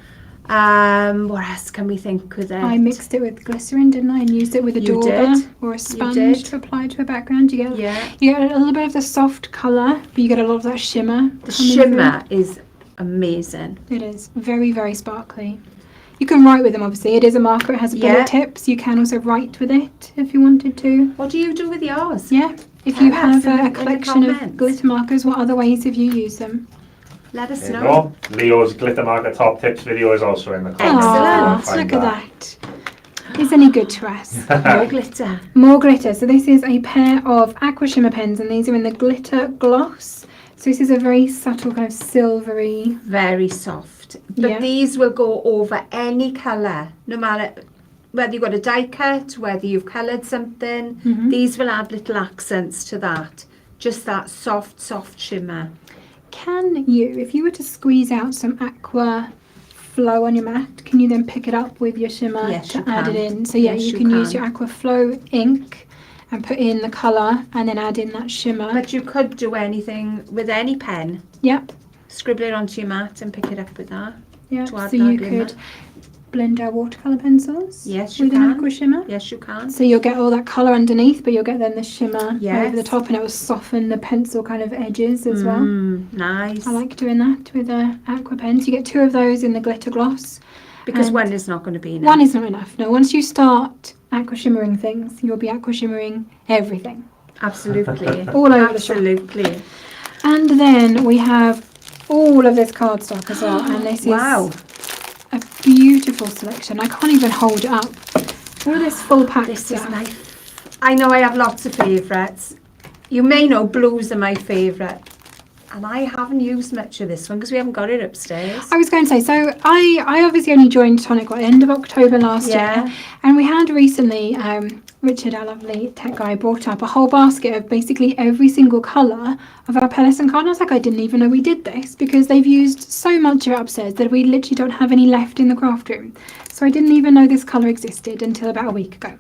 What else can we think with it? I mixed it with glycerin, didn't I? And used it with a You dauber did. or a sponge did. to apply to a background. You get Yeah. you get a little bit of the soft colour, but you get a lot of that shimmer. The coming shimmer is amazing. through. It is very, very sparkly. You can write with them, obviously. It is a marker. It has bullet Yeah. tips. You can also write with it if you wanted to. What do you do with yours? Yeah. If Tell you have us in a the collection of comments. glitter markers, what other ways have you used them? Let us There you know. go. Leo's glitter marker top tips video is also in the comments. Excellent. Find Look at that. Is any good to us? More glitter. More glitter. So this is a pair of aqua shimmer pens, and these are in the glitter gloss. So this is a very subtle kind of silvery. Very soft. But Yeah. these will go over any colour, no matter whether you've got a die cut, whether you've coloured something. These will add little accents to that. Just that soft, soft shimmer. Can you, if you were to squeeze out some aqua flow on your mat, can you then pick it up with your shimmer Yes, to you add can. it in? So yeah, Yes, you you can use can. your aqua flow ink and put in the colour and then add in that shimmer. But you could do anything with any pen. Yep. Scribble it onto your mat and pick it up with that. Yeah. To add So that you glimmer. could blend our watercolour pencils Yes, you with an can. aqua shimmer. Yes, you can. So you'll get all that colour underneath, but you'll get then the shimmer Yes. over the top, and it will soften the pencil kind of edges as well. Nice. I like doing that with aqua pens. You get two of those in the glitter gloss. Because and one is not going to be enough. One is not enough. No, once you start aqua shimmering things, you'll be aqua shimmering everything. Absolutely. All over the shop. Absolutely. And then we have all of this cardstock as well, and this Wow. is a beautiful selection. I can't even hold it up. All of this full pack This stuff. is my... I know I have lots of favourites. You may know blues are my favourite. And I haven't used much of this one because we haven't got it upstairs. I was going to say, so I obviously only joined Tonic at the end of October last Yeah. year, and we had recently, Richard, our lovely tech guy, brought up a whole basket of basically every single colour of our pearlescent card. And I was like, I didn't even know we did this because they've used so much of it upstairs that we literally don't have any left in the craft room. So I didn't even know this colour existed until about a week ago.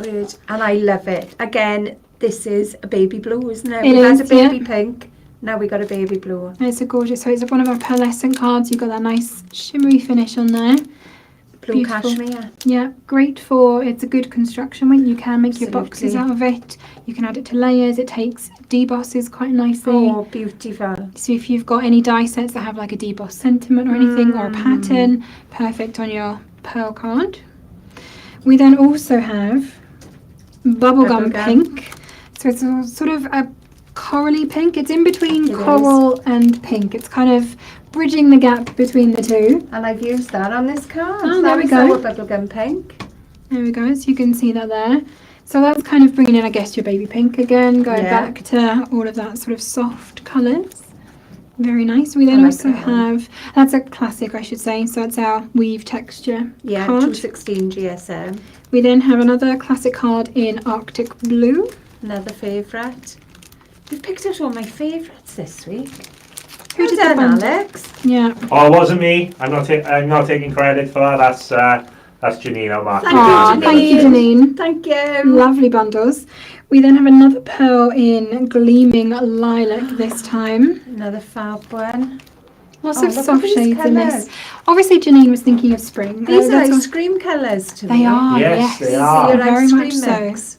Good. And I love it. Again, this is a baby blue, isn't it? It We've is, had a baby yeah. pink. Now we got a baby blue. And it's a gorgeous, so it's one of our pearlescent cards. You've got that nice shimmery finish on there. Blue Beautiful. cashmere. Yeah, great for, it's a good construction weight. You can make your boxes out Absolutely. of it. You can add it to layers. It takes debosses quite nicely. Oh, beautiful. So if you've got any die sets that have like a deboss sentiment or anything or a pattern, perfect on your pearl card. We then also have bubblegum Bubblegum. pink. So it's a sort of a corally pink. It's in between It coral and pink. It's kind of bridging the gap between the two. And I've used that on this card. Oh, That there we was go. our bubblegum pink. There we go, so you can see that there. So that's kind of bringing in, I guess, your baby pink again, going Yeah. back to all of that sort of soft colours. Very nice. We then I like also that one. have, that's a classic I should say, so it's our weave texture Yeah, card. 216 GSM. We then have another classic card in Arctic Blue. Another favourite. You've picked out all my favourites this week. Who did the Well done, bundle? Alex? Yeah. Oh, it wasn't me. I'm not taking credit for that. That's Janine O'Mark. Thank Aw, you, thank you, Janine. Thank you. Lovely bundles. We then have another pearl in Gleaming Lilac this time. Another fab one. Lots Oh, of look at soft these shades in colours. this. Obviously, Janine was thinking of spring. These are That's all- ice cream colours to me. They are, Yes, yes. they These are. are your Very ice much cream so. mix.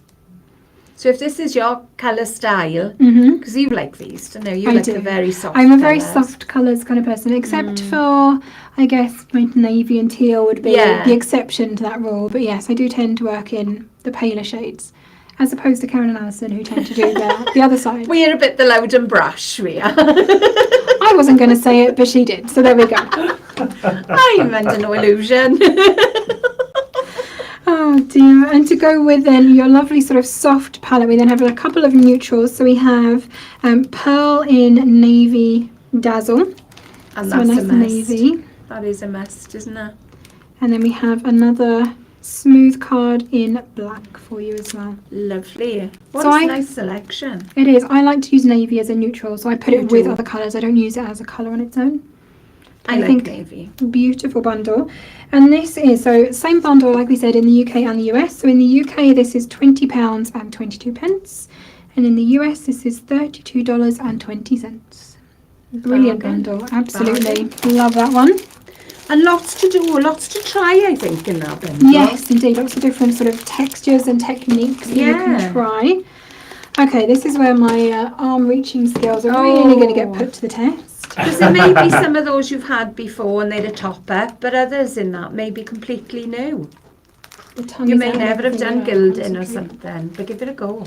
So if this is your colour style, Mhm. because you like these, don't you? You I like do. the very soft I'm a very colours. soft colours kind of person, except for, I guess, my navy and teal would be Yeah. the exception to that rule. But yes, I do tend to work in the paler shades, as opposed to Karen and Alison, who tend to do the other side. We're a bit the loud and brash, we are. I wasn't going to say it, but she did. So there we go. I'm under no illusion. Oh dear. And to go with then your lovely sort of soft palette, we then have a couple of neutrals. So we have Pearl in Navy Dazzle. And So a that's nice a must. navy. That is a must, isn't it? And then we have another smooth card in black for you as well. Lovely. What So a I- nice selection. It is. I like to use navy as a neutral, so I put You it with do. other colours. I don't use it as a colour on its own. I I like think- navy. Beautiful bundle. And this is, so same bundle like we said in the UK and the US. So in the UK this is £20 and 22 pence. And in the US this is $32.20. Brilliant Bargain. bundle. Absolutely. Love that one. And lots to do, lots to try, I think, in that bundle. Yes, indeed. Lots of different sort of textures and techniques that you Yeah. can try. Okay, this is where my arm reaching skills are really going to get Oh. put to the test. Because there may be some of those you've had before and they're a topper, but others in that may be completely new. The tongue You is may out and never have everything, done yeah, gilding or concentrate. something, but give it a go.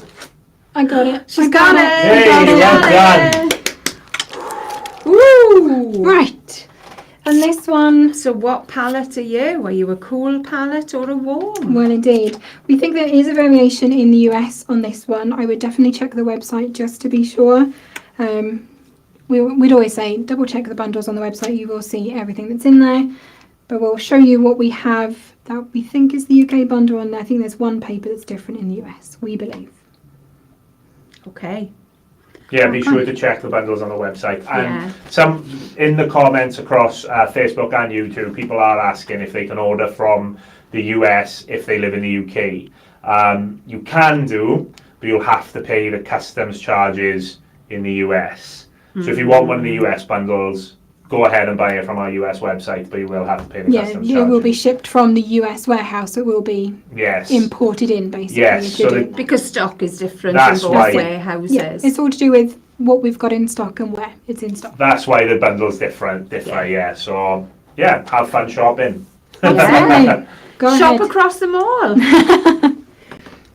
I got it. She's I got it. Hey, I well got done. Woo! Right. And this one, So what palette are you? Are you a cool palette or a warm? well, indeed. We think there is a variation in the US on this one. I would definitely check the website just to be sure. We'd always say double check the bundles on the website. You will see everything that's in there. But we'll show you what we have that we think is the UK bundle. And I think there's one paper that's different in the US, we believe. Okay. Yeah, be sure to check the bundles on the website. And Yeah. some in the comments across Facebook and YouTube, people are asking if they can order from the US if they live in the UK. You can do, but you'll have to pay the customs charges in the US. So if you want one of the US bundles, go ahead and buy it from our US website, but you will have to pay the Yeah, customs it charges. will be shipped from the US warehouse. It will be Yes. imported in, basically. Yes, if you so do. the- Because stock is different That's in both why- warehouses. Yeah, it's all to do with what we've got in stock and where it's in stock. That's why the bundle's differ, yeah. So, yeah, have fun shopping. Absolutely. Go Shop ahead. across them all.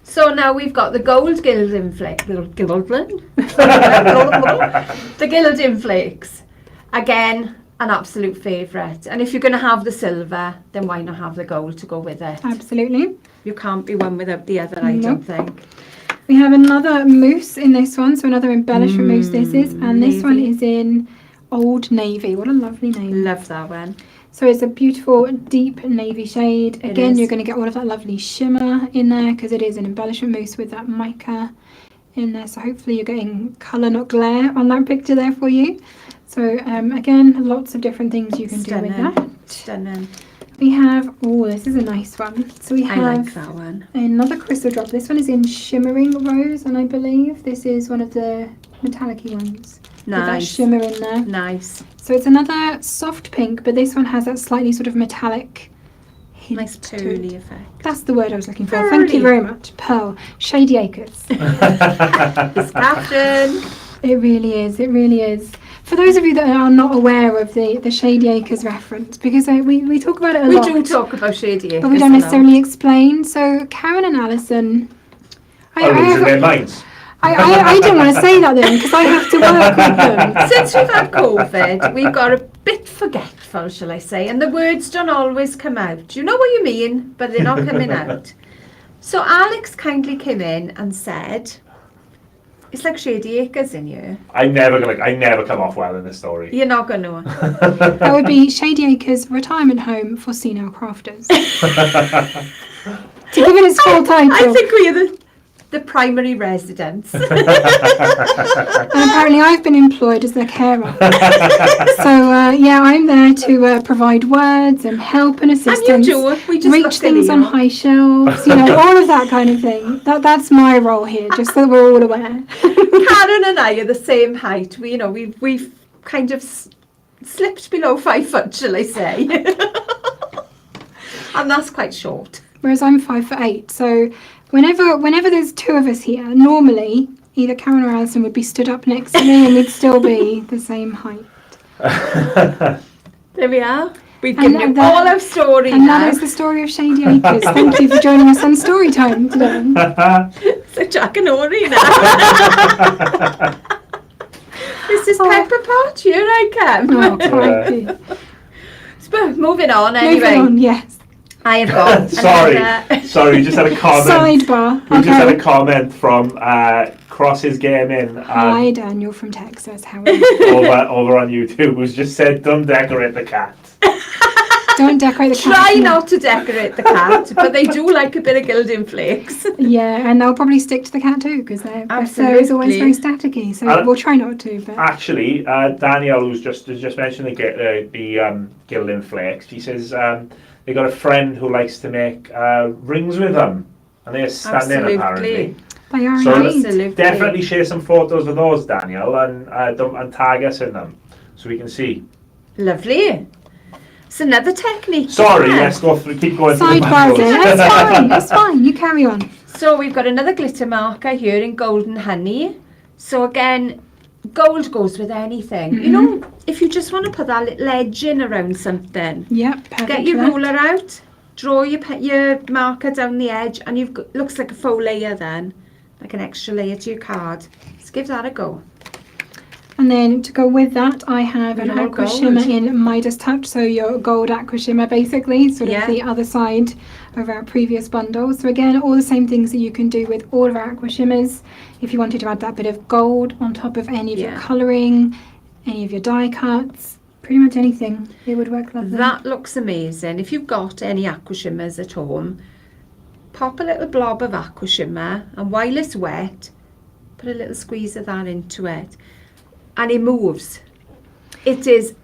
So now we've got the gold gilding flakes. The gilding flakes. Again, an absolute favourite. And if you're going to have the silver, then why not have the gold to go with it? Absolutely. You can't be one without the other, I don't think. We have another mousse in this one, so another embellishment mousse this is, and this one navy. is in Old Navy. What a lovely name. Love that one. So it's a beautiful deep navy shade. It Again, is. you're going to get all of that lovely shimmer in there because it is an embellishment mousse with that mica in there. So hopefully you're getting colour, not glare on that picture there for you. So again, lots of different things you can do with that. Stunning. We have, oh, this is a nice one. So we I have like that one. another crystal drop. This one is in Shimmering Rose, and I believe this is one of the metallic-y ones. With that Nice. shimmer in there. Nice. So it's another soft pink, but this one has that slightly sort of metallic hint Nice to pearly it. effect. That's the word I was looking for. Thank you Pearly. very much. Pearl. Shady Acres. It's Catherine. It really is. It really is. For those of you that are not aware of the Shady Acres reference, because we talk about it a We lot. do talk about Shady Acres. But we don't a lot. necessarily explain. So Karen and Alison, Are losing their minds. I don't want to say that then because I have to work with them. Since we've had COVID, we've got a bit forgetful, shall I say, and the words don't always come out. You know what you mean, but they're not coming out. So Alex kindly came in and said, It's like Shady Acres in here. I never come off well in this story. You're not going to. That would be Shady Acres Retirement Home for Senile Crafters. To give it its full title. I think we're the primary residents. And apparently I've been employed as their carer. So, yeah, I'm there to provide words and help and assistance. And you do. We just reach things on high shelves, all of that kind of thing. That's my role here, just so that we're all aware. Karen and I are the same height. We've kind of slipped below 5 foot, shall I say. And that's quite short. Whereas I'm 5'8", so whenever there's 2 of us here, normally either Karen or Alison would be stood up next to me and we'd still be the same height. There we are. We've given you all our story and now. that is the story of Shady Acres. Thank you for joining us on story time today. So Jack and Ori now. This is Pepper Pot. Here I come. Oh, crikey. So, moving on anyway. Moving on, yes. I have got Sorry, we just had a comment. Sidebar. We just had a comment from Cross's Gaming Hi, Daniel from Texas. How are you? over on YouTube, who's just said, "Don't decorate the cat." Don't decorate the cat. Try not to decorate the cat, but they do like a bit of gilding flakes. Yeah, and they'll probably stick to the cat too because their fur is always very staticky. So we'll try not to. But actually, Danielle, who's just mentioned the gilding flakes, she says they got a friend who likes to make rings with them, and they're standing apparently. They are So indeed. definitely share some photos of those, Danielle, and tag us in them so we can see. Lovely. It's another technique. Sorry, let's go through. Keep going. Sidebar. That's fine. That's fine. You carry on. So we've got another glitter marker here in Golden Honey. So again, gold goes with anything. Mm-hmm. If you just want to put that little edge in around something, Yep. Perfect. get your ruler out, draw your marker down the edge, and you've got, looks like a faux layer then, like an extra layer to your card. Let's give that a go. And then to go with that, I have an More aqua gold. shimmer in Midas Touch. So your gold aqua shimmer, basically, sort of the other side of our previous bundle. So again, all the same things that you can do with all of our aqua shimmers. If you wanted to add that bit of gold on top of any of your colouring, any of your die cuts, pretty much anything, it would work lovely. That looks amazing. If you've got any aqua shimmers at home, pop a little blob of aqua shimmer, and while it's wet, put a little squeeze of that into it. And it moves. It is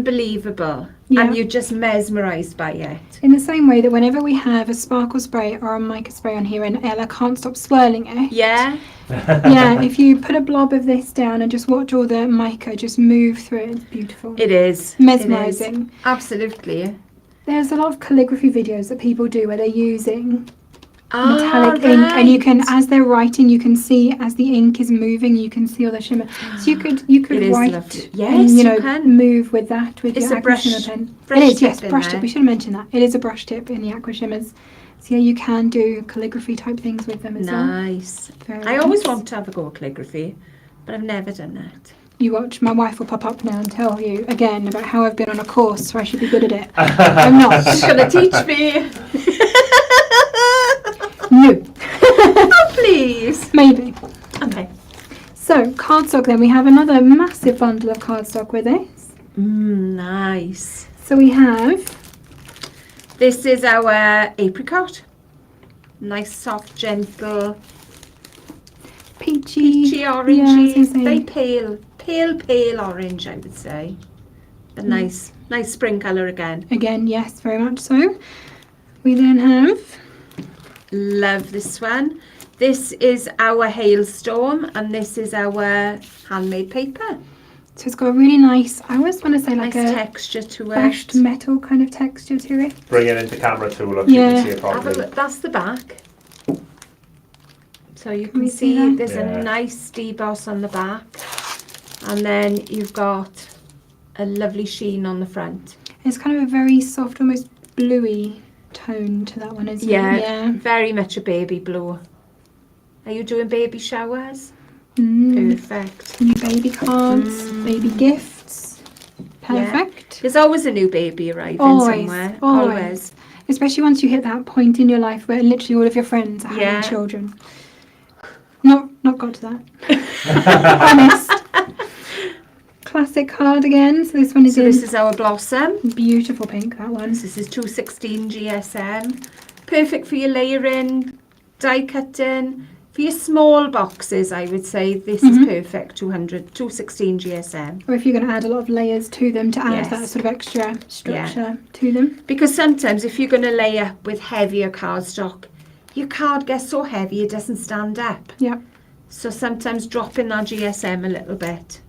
unbelievable. Yeah. And you're just mesmerised by it. In the same way that whenever we have a sparkle spray or a mica spray on here and Ella can't stop swirling it. Yeah. Yeah, if you put a blob of this down and just watch all the mica just move through it, it's beautiful. It is. Mesmerising. It is. Absolutely. There's a lot of calligraphy videos that people do where they're using metallic ink, and you can, as they're writing, you can see as the ink is moving, you can see all the shimmer. So you could It write is lovely. and Yes, you can. move with that with It's your a aqua brush- shimmer pen. brush It is, yes, tip in brush there. tip. We should have mentioned that. It is a brush tip in the aqua shimmers. So yeah, you can do calligraphy type things with them as well. Nice. Very I always nice. want to have a go at calligraphy, but I've never done that. You watch, my wife will pop up now and tell you again about how I've been on a course where I should be good at it. I'm not. She's going to teach me. No. Oh, please. Maybe. Okay. So, cardstock then. We have another massive bundle of cardstock with this. Nice. So we have, This is our apricot. Nice, soft, gentle, peachy orangey. Yeah, I was gonna say. Very pale orange, I would say. A nice spring colour again. Again, yes, very much so. We then have, Love this one. This is our hailstorm, and this is our handmade paper. so it's got a really nice, I always want to say like Nice a texture to brushed it. metal kind of texture to it. Bring it into camera too, look, you Yeah. can see it Have a properly. look. That's the back. So you we can see see that? there's Yeah. a nice deboss on the back, and then you've got a lovely sheen on the front. It's kind of a very soft, almost bluey tone to that one, isn't it? Yeah. Very much a baby blue. Are you doing baby showers? Mm. Perfect. New baby cards, baby gifts. Perfect. There's always a new baby arriving Always, somewhere. always. Especially once you hit that point in your life where literally all of your friends are Yeah. having children. Not got to that. Honest. Classic cardigan. So this one is This is our blossom. beautiful pink, that one. This is 216 GSM. Perfect for your layering, die cutting. For your small boxes, I would say this is perfect, 216 GSM. Or if you're going to add a lot of layers to them to add Yes. that sort of extra structure to them. Because sometimes if you're going to lay up with heavier cardstock, your card gets so heavy it doesn't stand up. Yeah. So sometimes dropping that GSM a little bit.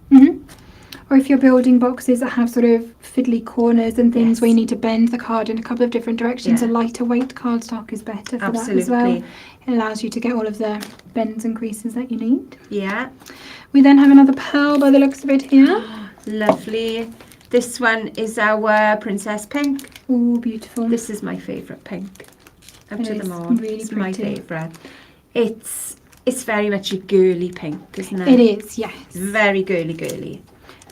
Or if you're building boxes that have sort of fiddly corners and things Yes. where you need to bend the card in a couple of different directions, Yeah. a lighter weight cardstock is better for Absolutely. that as well. It allows you to get all of the bends and creases that you need. Yeah, We then have another pearl by the looks of it here. lovely. This one is our Princess Pink. Oh, beautiful. This is my favourite pink. Out It of is them all, really it's my pretty. favourite. It's very much a girly pink, isn't it? It is, yes. Very girly.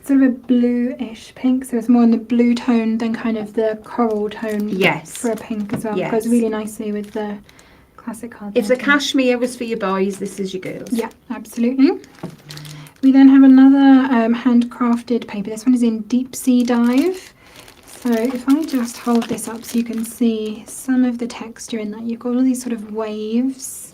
Sort of a bluish pink, so it's more in the blue tone than kind of the coral tone Yes. for a pink as well. Yes. Goes really nicely with the classic card. If the painting. cashmere was for your boys, this is your girls. Yeah, absolutely. We then have another handcrafted paper. This one is in Deep Sea Dive. So if I just hold this up so you can see some of the texture in that. You've got all these sort of waves.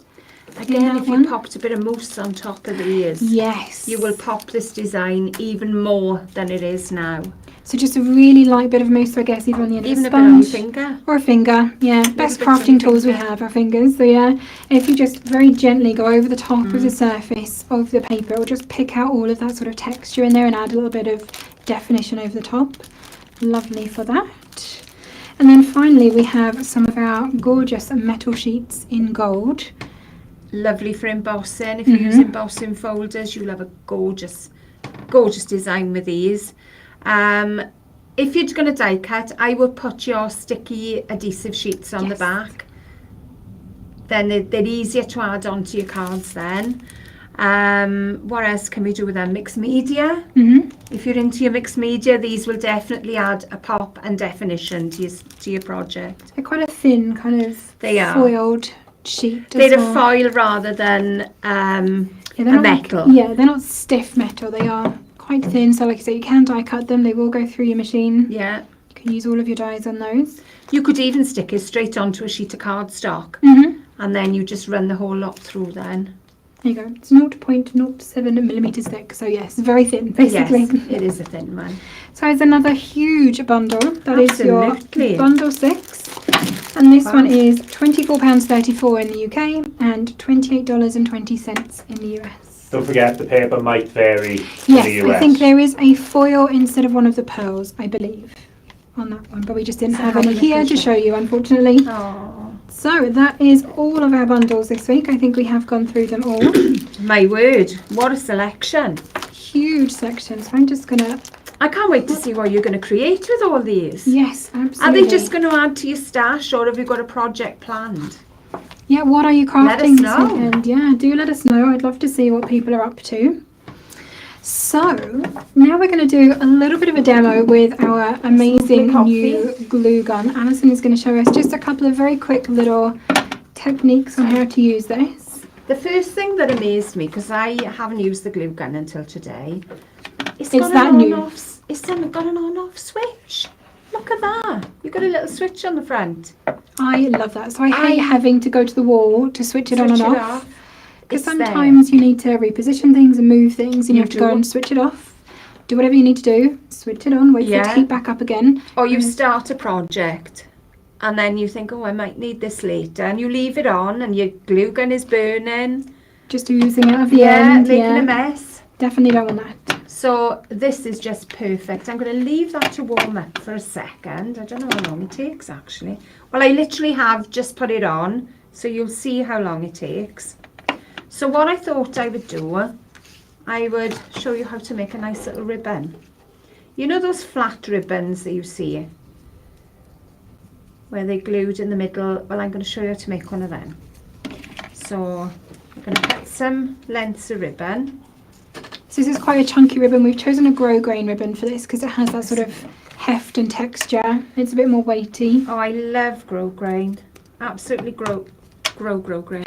Again, that if you one. popped a bit of mousse on top of these, Yes. you will pop this design even more than it is now. So just a really light bit of mousse, I guess, either on the end Even of a a bit on your sponge. finger. Or a finger, yeah. Best bits on crafting your tools we finger. have, our fingers. So yeah, and if you just very gently go over the top of the surface of the paper, it will just pick out all of that sort of texture in there and add a little bit of definition over the top. Lovely for that. And then finally we have some of our gorgeous metal sheets in gold. Lovely for embossing. If you use embossing folders, you'll have a gorgeous design with these. If you're going to die cut, I would put your sticky adhesive sheets on the Yes. back. Then they're easier to add onto your cards then. What else can we do with them? Mixed media. If you're into your mixed media, these will definitely add a pop and definition to your project. They're quite a thin kind of They are. foiled sheet. as They're well. a foil rather than Yeah, a they're not metal. yeah, they're not stiff metal. They are quite thin. So like I say, you can die cut them. They will go through your machine. Yeah. You can use all of your dies on those. You could even stick it straight onto a sheet of cardstock, and then you just run the whole lot through then. There you go. It's 0.07 millimeters thick. So yes, very thin, basically. Yes, it is a thin one. So it's another huge bundle. That is Absolutely. your bundle 6. And this Wow. one is £24.34 in the UK and $28.20 in the US. Don't forget, the paper might vary in Yes, the US. I think there is a foil instead of one of the pearls, I believe, on that one. But we just didn't So have have any a here little to show you, unfortunately. Oh, So that is all of our bundles this week. I think we have gone through them all. my word, what a selection. Huge section. So I'm just going to... I can't wait to see what you're going to create with all these. Yes, absolutely. Are they just going to add to your stash, or have you got a project planned? Yeah, what are you Let us crafting this know. weekend? Yeah, do let us know. I'd love to see what people are up to. So, now we're going to do a little bit of a demo with our amazing Lovely new glue gun. Alison is going to show us just a couple of very quick little techniques on how to use this. The first thing that amazed me, because I haven't used the glue gun until today, it's It's got that an new. on-off. It's got an on-off switch. Look at that. You've got a little switch on the front. I love that. So I hate having to go to the wall to switch it on and off. Because It's there. sometimes you need to reposition things and move things and you You have to go do. and switch it off. Do whatever you need to do. Switch it on, wait for it to Yeah. heat back up again. Or you start a project and then you think, oh, I might need this later. And you leave it on and your glue gun is burning. Just using it at the end. making Yeah, a mess. definitely don't want that. So this is just perfect. I'm going to leave that to warm up for a second. I don't know how long it takes actually. Well, I literally have just put it on, so you'll see how long it takes. So what I thought I would do, I would show you how to make a nice little ribbon. You know those flat ribbons that you see? Where they're glued in the middle? Well, I'm going to show you how to make one of them. So I'm going to cut some lengths of ribbon. So this is quite a chunky ribbon. We've chosen a grosgrain ribbon for this because it has that sort of heft and texture. It's a bit more weighty. Oh, I love grosgrain. Absolutely grosgrain.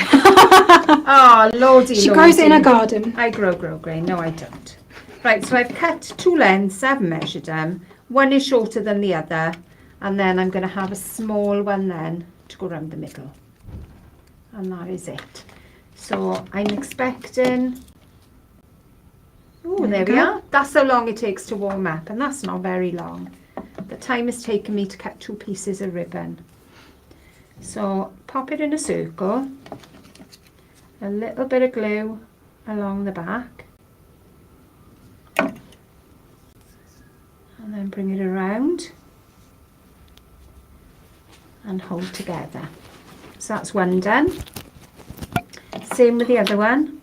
Oh, lordy, She grows it in her garden. I grow grain. No, I don't. Right, so I've cut 2 lengths. I haven't measured them. One is shorter than the other. And then I'm going to have a small one then to go around the middle. And that is it. So I'm expecting... Oh, there we are. That's how long it takes to warm up. And that's not very long. The time has taken me to cut 2 pieces of ribbon. So pop it in a circle. A little bit of glue along the back. And then bring it around. And hold together. So that's one done. Same with the other one.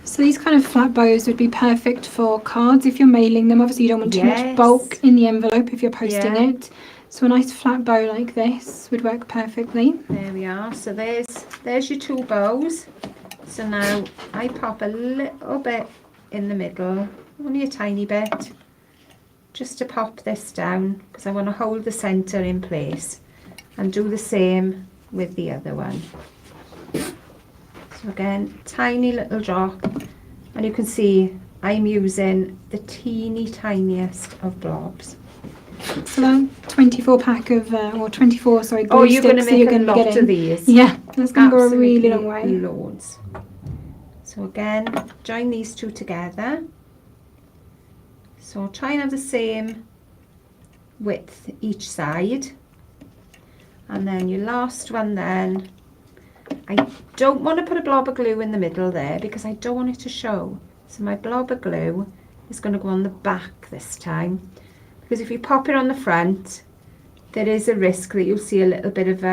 So these kind of flat bows would be perfect for cards if you're mailing them. Obviously you don't want too much bulk in the envelope if you're posting it. So a nice flat bow like this would work perfectly. There we are. So there's your 2 bows. So now I pop a little bit in the middle, only a tiny bit, just to pop this down because I want to hold the centre in place, and do the same with the other one. So again, tiny little drop, and you can see I'm using the teeny tiniest of blobs. So that 24 pack of, or 24, sorry, glue you're going to sticks make that a you're lot of these. Yeah, that's going to go a really Absolutely long way. Loads. So again, join these 2 together. So try and have the same width each side. And then your last one then, I don't want to put a blob of glue in the middle there because I don't want it to show. So my blob of glue is going to go on the back this time. Because if you pop it on the front, there is a risk that you'll see a little bit of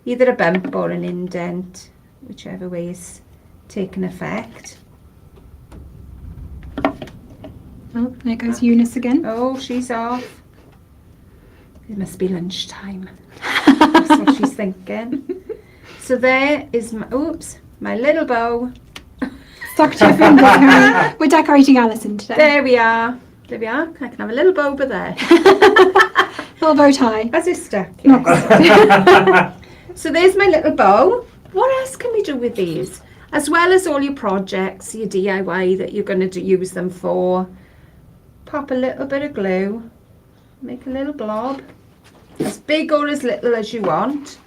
either a bump or an indent, whichever way is taking effect. Oh, there goes Eunice again. Oh, she's off. It must be lunchtime. That's what she's thinking. So there is my little bow. Stuck to your fingers, Karen. We're decorating Alison today. There we are. There we are. I can have a little bow over there. Little bow tie. As it's stuck. Yes. So there's my little bow. What else can we do with these? As well as all your projects, your DIY that you're going to use them for. Pop a little bit of glue. Make a little blob. As big or as little as you want.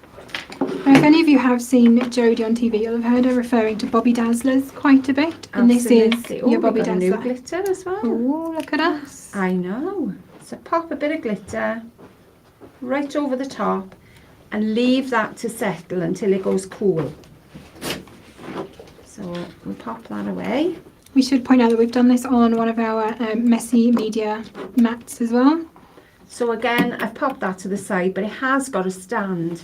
Now, if any of you have seen Jodie on TV, you'll have heard her referring to Bobby Dazzlers quite a bit. And Absolutely. this is Oh, your Bobby we've got a new Dazzler. glitter as well. Oh, look at us. I know. So pop a bit of glitter right over the top and leave that to settle until it goes cool. So we'll pop that away. We should point out that we've done this on one of our messy media mats as well. So again, I've popped that to the side, but it has got a stand.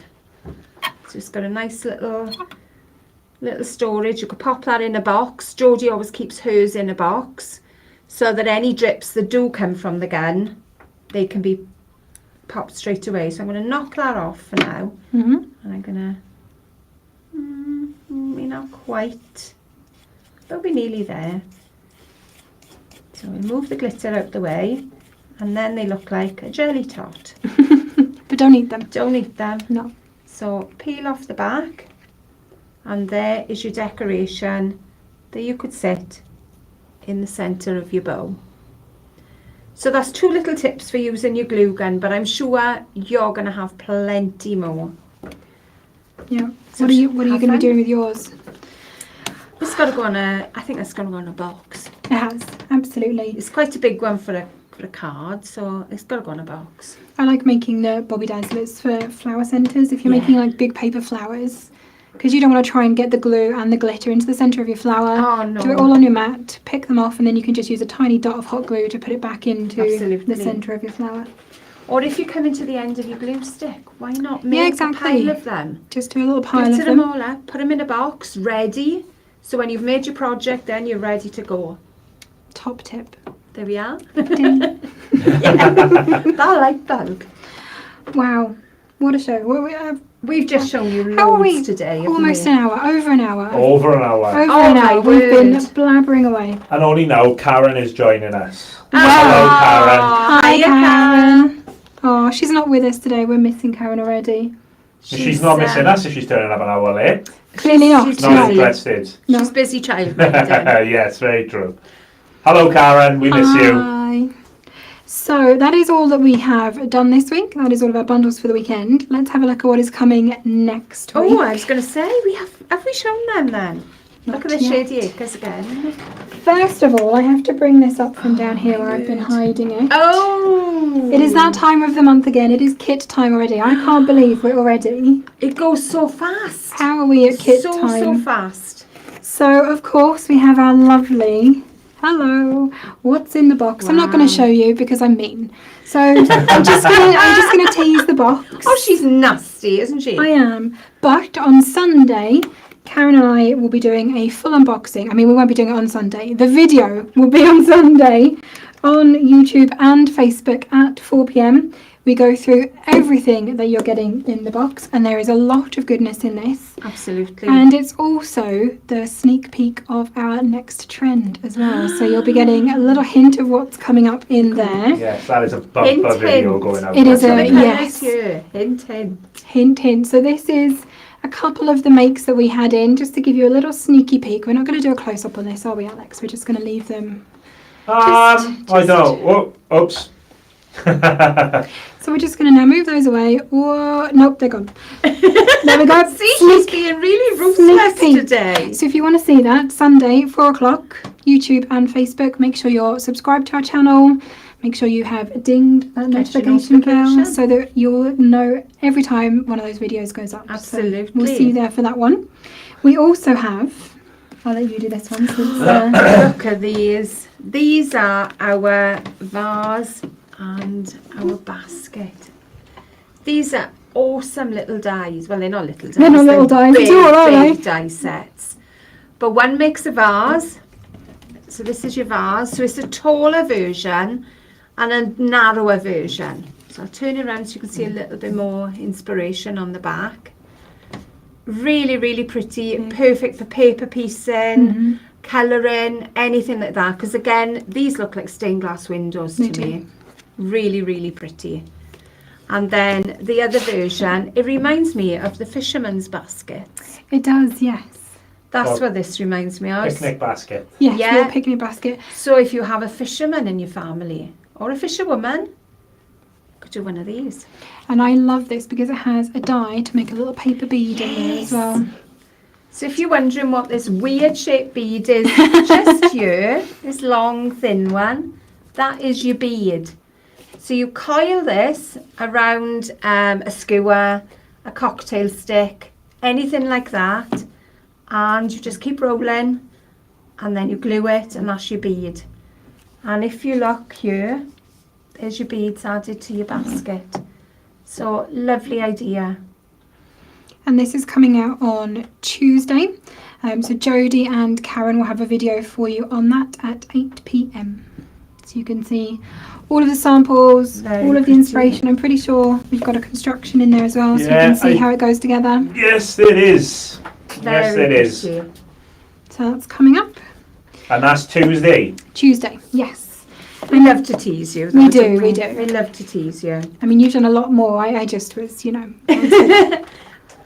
So it's got a nice little storage. You could pop that in a box. Jodie always keeps hers in a box so that any drips that do come from the gun, they can be popped straight away. So I'm going to knock that off for now. Mm-hmm. And I'm going to, not quite, but we're nearly there. So we move the glitter out the way, and then they look like a jelly tot. But don't eat them. Don't eat them. No. So peel off the back, and there is your decoration that you could set in the centre of your bow. So that's 2 little tips for using your glue gun, but I'm sure you're going to have plenty more. Yeah. So What are you going to be fun. doing with yours? It's got to go on I think that's going to go on a box. It has, absolutely. It's quite a big one for a card, so it's got to go on a box. I like making the Bobby Dazzlers for flower centres. If you're making like big paper flowers, because you don't want to try and get the glue and the glitter into the centre of your flower. Oh no. Do it all on your mat, pick them off, and then you can just use a tiny dot of hot glue to put it back into Absolutely. the centre of your flower. Or if you come into the end of your glue stick, why not make a pile of them? Just do a little pile Glitter of them them. all up, put them in a box, ready. So when you've made your project, then you're ready to go. Top tip. There we are. Ding. That light bulb. Wow, what a show. We've just shown you How are we? loads today. haven't Almost we? an hour, over an hour. Over an hour. Over Oh an my hour. We've been word. blabbering away. And only now Karen is joining us. Oh, Hello, Karen. Hi, Hiya, Karen. Oh, she's not with us today. We're missing Karen already. She's not missing us if she's turning up an hour late. Clearly not. she's Not No. interested. No. She's busy child minding. Yes, very true. Hello, Karen. We miss you. Hi. So that is all that we have done this week. That is all of our bundles for the weekend. Let's have a look at what is coming next week. Oh, I was going to say, have we shown them then? Look at the yet. shady acres again. First of all, I have to bring this up from down here where I've been hiding it. Oh! It is that time of the month again. It is kit time already. I can't believe we're already. It goes so fast. How are we at kit so time? fast. So, of course, we have our lovely, hello, what's in the box? I'm not going Wow. to show you because I'm mean. So, I'm just going to tease the box. Oh, she's nasty, isn't she? I am. But on Sunday, Karen and I will be doing a full unboxing. I mean, we won't be doing it on Sunday. The video will be on Sunday on YouTube and Facebook at 4 p.m. We go through everything that you're getting in the box, and there is a lot of goodness in this. Absolutely. And it's also the sneak peek of our next trend as well. So you'll be getting a little hint of what's coming up in there. Yes, that is a bumper Hint, video hint. going out. It is a- Something yeah. like yes. this here. Hint, hint. Hint, hint. So this is a couple of the makes that we had in, just to give you a little sneaky peek. We're not going to do a close-up on this, are we, Alex? We're just going to leave them. I don't. Whoa, oops. So we're just going to now move those away. Whoa, nope, they're gone. There we go. See, she's being really sneak ruthless peek. today. So if you want to see that, Sunday, 4 o'clock, YouTube and Facebook, make sure you're subscribed to our channel. Make sure you have dinged that notification bell notification. so that you'll know every time one of those videos goes up. So Absolutely. we'll see you there for that one. We also have, I'll let you do this one since Look at these. These are our vase and our basket. These are awesome little dies. Well, they're not little dies. They're not little dies big, at all, are they? big die sets. But one makes a vase. So this is your vase. So it's a taller version and a narrower version. So I'll turn it around so you can see a little bit more inspiration on the back. Really, really pretty. Perfect for paper piecing, colouring, anything like that. Because again, these look like stained glass windows They to do. me. Really, really pretty. And then the other version, it reminds me of the fisherman's baskets. It does, yes. That's Oh. what this reminds me of. Picnic basket. Yes, Yeah. little picnic basket. So if you have a fisherman in your family or a fisherwoman, could do one of these. And I love this because it has a die to make a little paper bead in there as well. So if you're wondering what this weird shaped bead is, just here, this long thin one, that is your bead. So you coil this around a skewer, a cocktail stick, anything like that, and you just keep rolling, and then you glue it, and that's your bead. And if you look here, there's your beads added to your basket. So lovely idea. And this is coming out on Tuesday. So Jodie and Karen will have a video for you on that at 8 p.m. So you can see all of the samples, Very all of the pretty. inspiration. I'm pretty sure we've got a construction in there as well, so you Yeah, can see I- how it goes together. Yes, it is. Yes, Very it is. pretty. So that's coming up And that's Tuesday. Tuesday. Yes. We love to tease you. We though, do, don't we do. We love to tease you. I mean, you've done a lot more. I just was,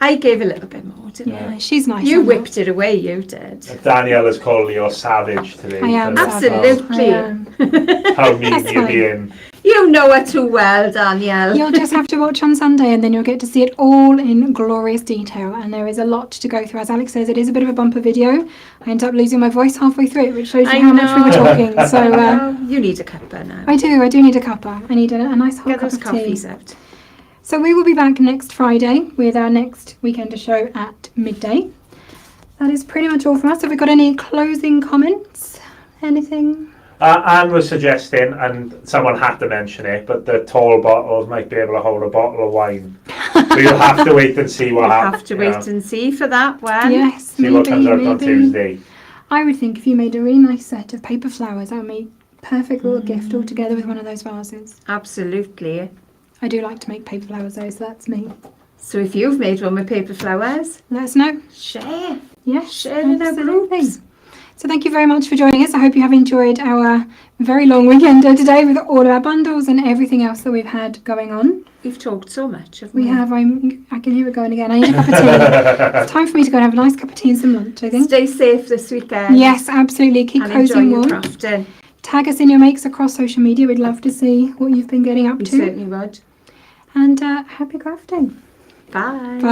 I gave a little bit more, didn't yeah, she's nice. I? You on that. whipped it away, you did. Danielle has called you savage today. I am because Absolutely. I am. of How mean That's you're fine. being. You know her too well, Danielle. You'll just have to watch on Sunday and then you'll get to see it all in glorious detail. And there is a lot to go through. As Alex says, it is a bit of a bumper video. I ended up losing my voice halfway through it, which shows you I how much we were know. talking. So Oh, you need a cuppa now. I do need a cuppa. I need a nice hot Get cup those of tea. coffees out. So we will be back next Friday with our next Weekender show at midday. That is pretty much all from us. Have we got any closing comments? Anything? Anne was suggesting, and someone had to mention it, but the tall bottles might be able to hold a bottle of wine. We'll have to wait and see what We'll happens. have to wait and see for that one. Yes, See maybe, what comes out on maybe. Tuesday. I would think if you made a really nice set of paper flowers, that would make a perfect little gift all together with one of those vases. Absolutely. I do like to make paper flowers though, so that's me. So if you've made one with paper flowers, Let us know. share. Yes, Share in our absolutely. groups. So thank you very much for joining us. I hope you have enjoyed our very long weekender today with all of our bundles and everything else that we've had going on. We've talked so much, haven't we? We have. I can hear it going again. I need a cup of tea. It's time for me to go and have a nice cup of tea and some lunch, I think. Stay safe this weekend. Yes, absolutely. Keep and cozy enjoy and your warm. crafting. Tag us in your makes across social media. We'd love to see what you've been getting up We to. certainly would. And happy crafting. Bye. Bye.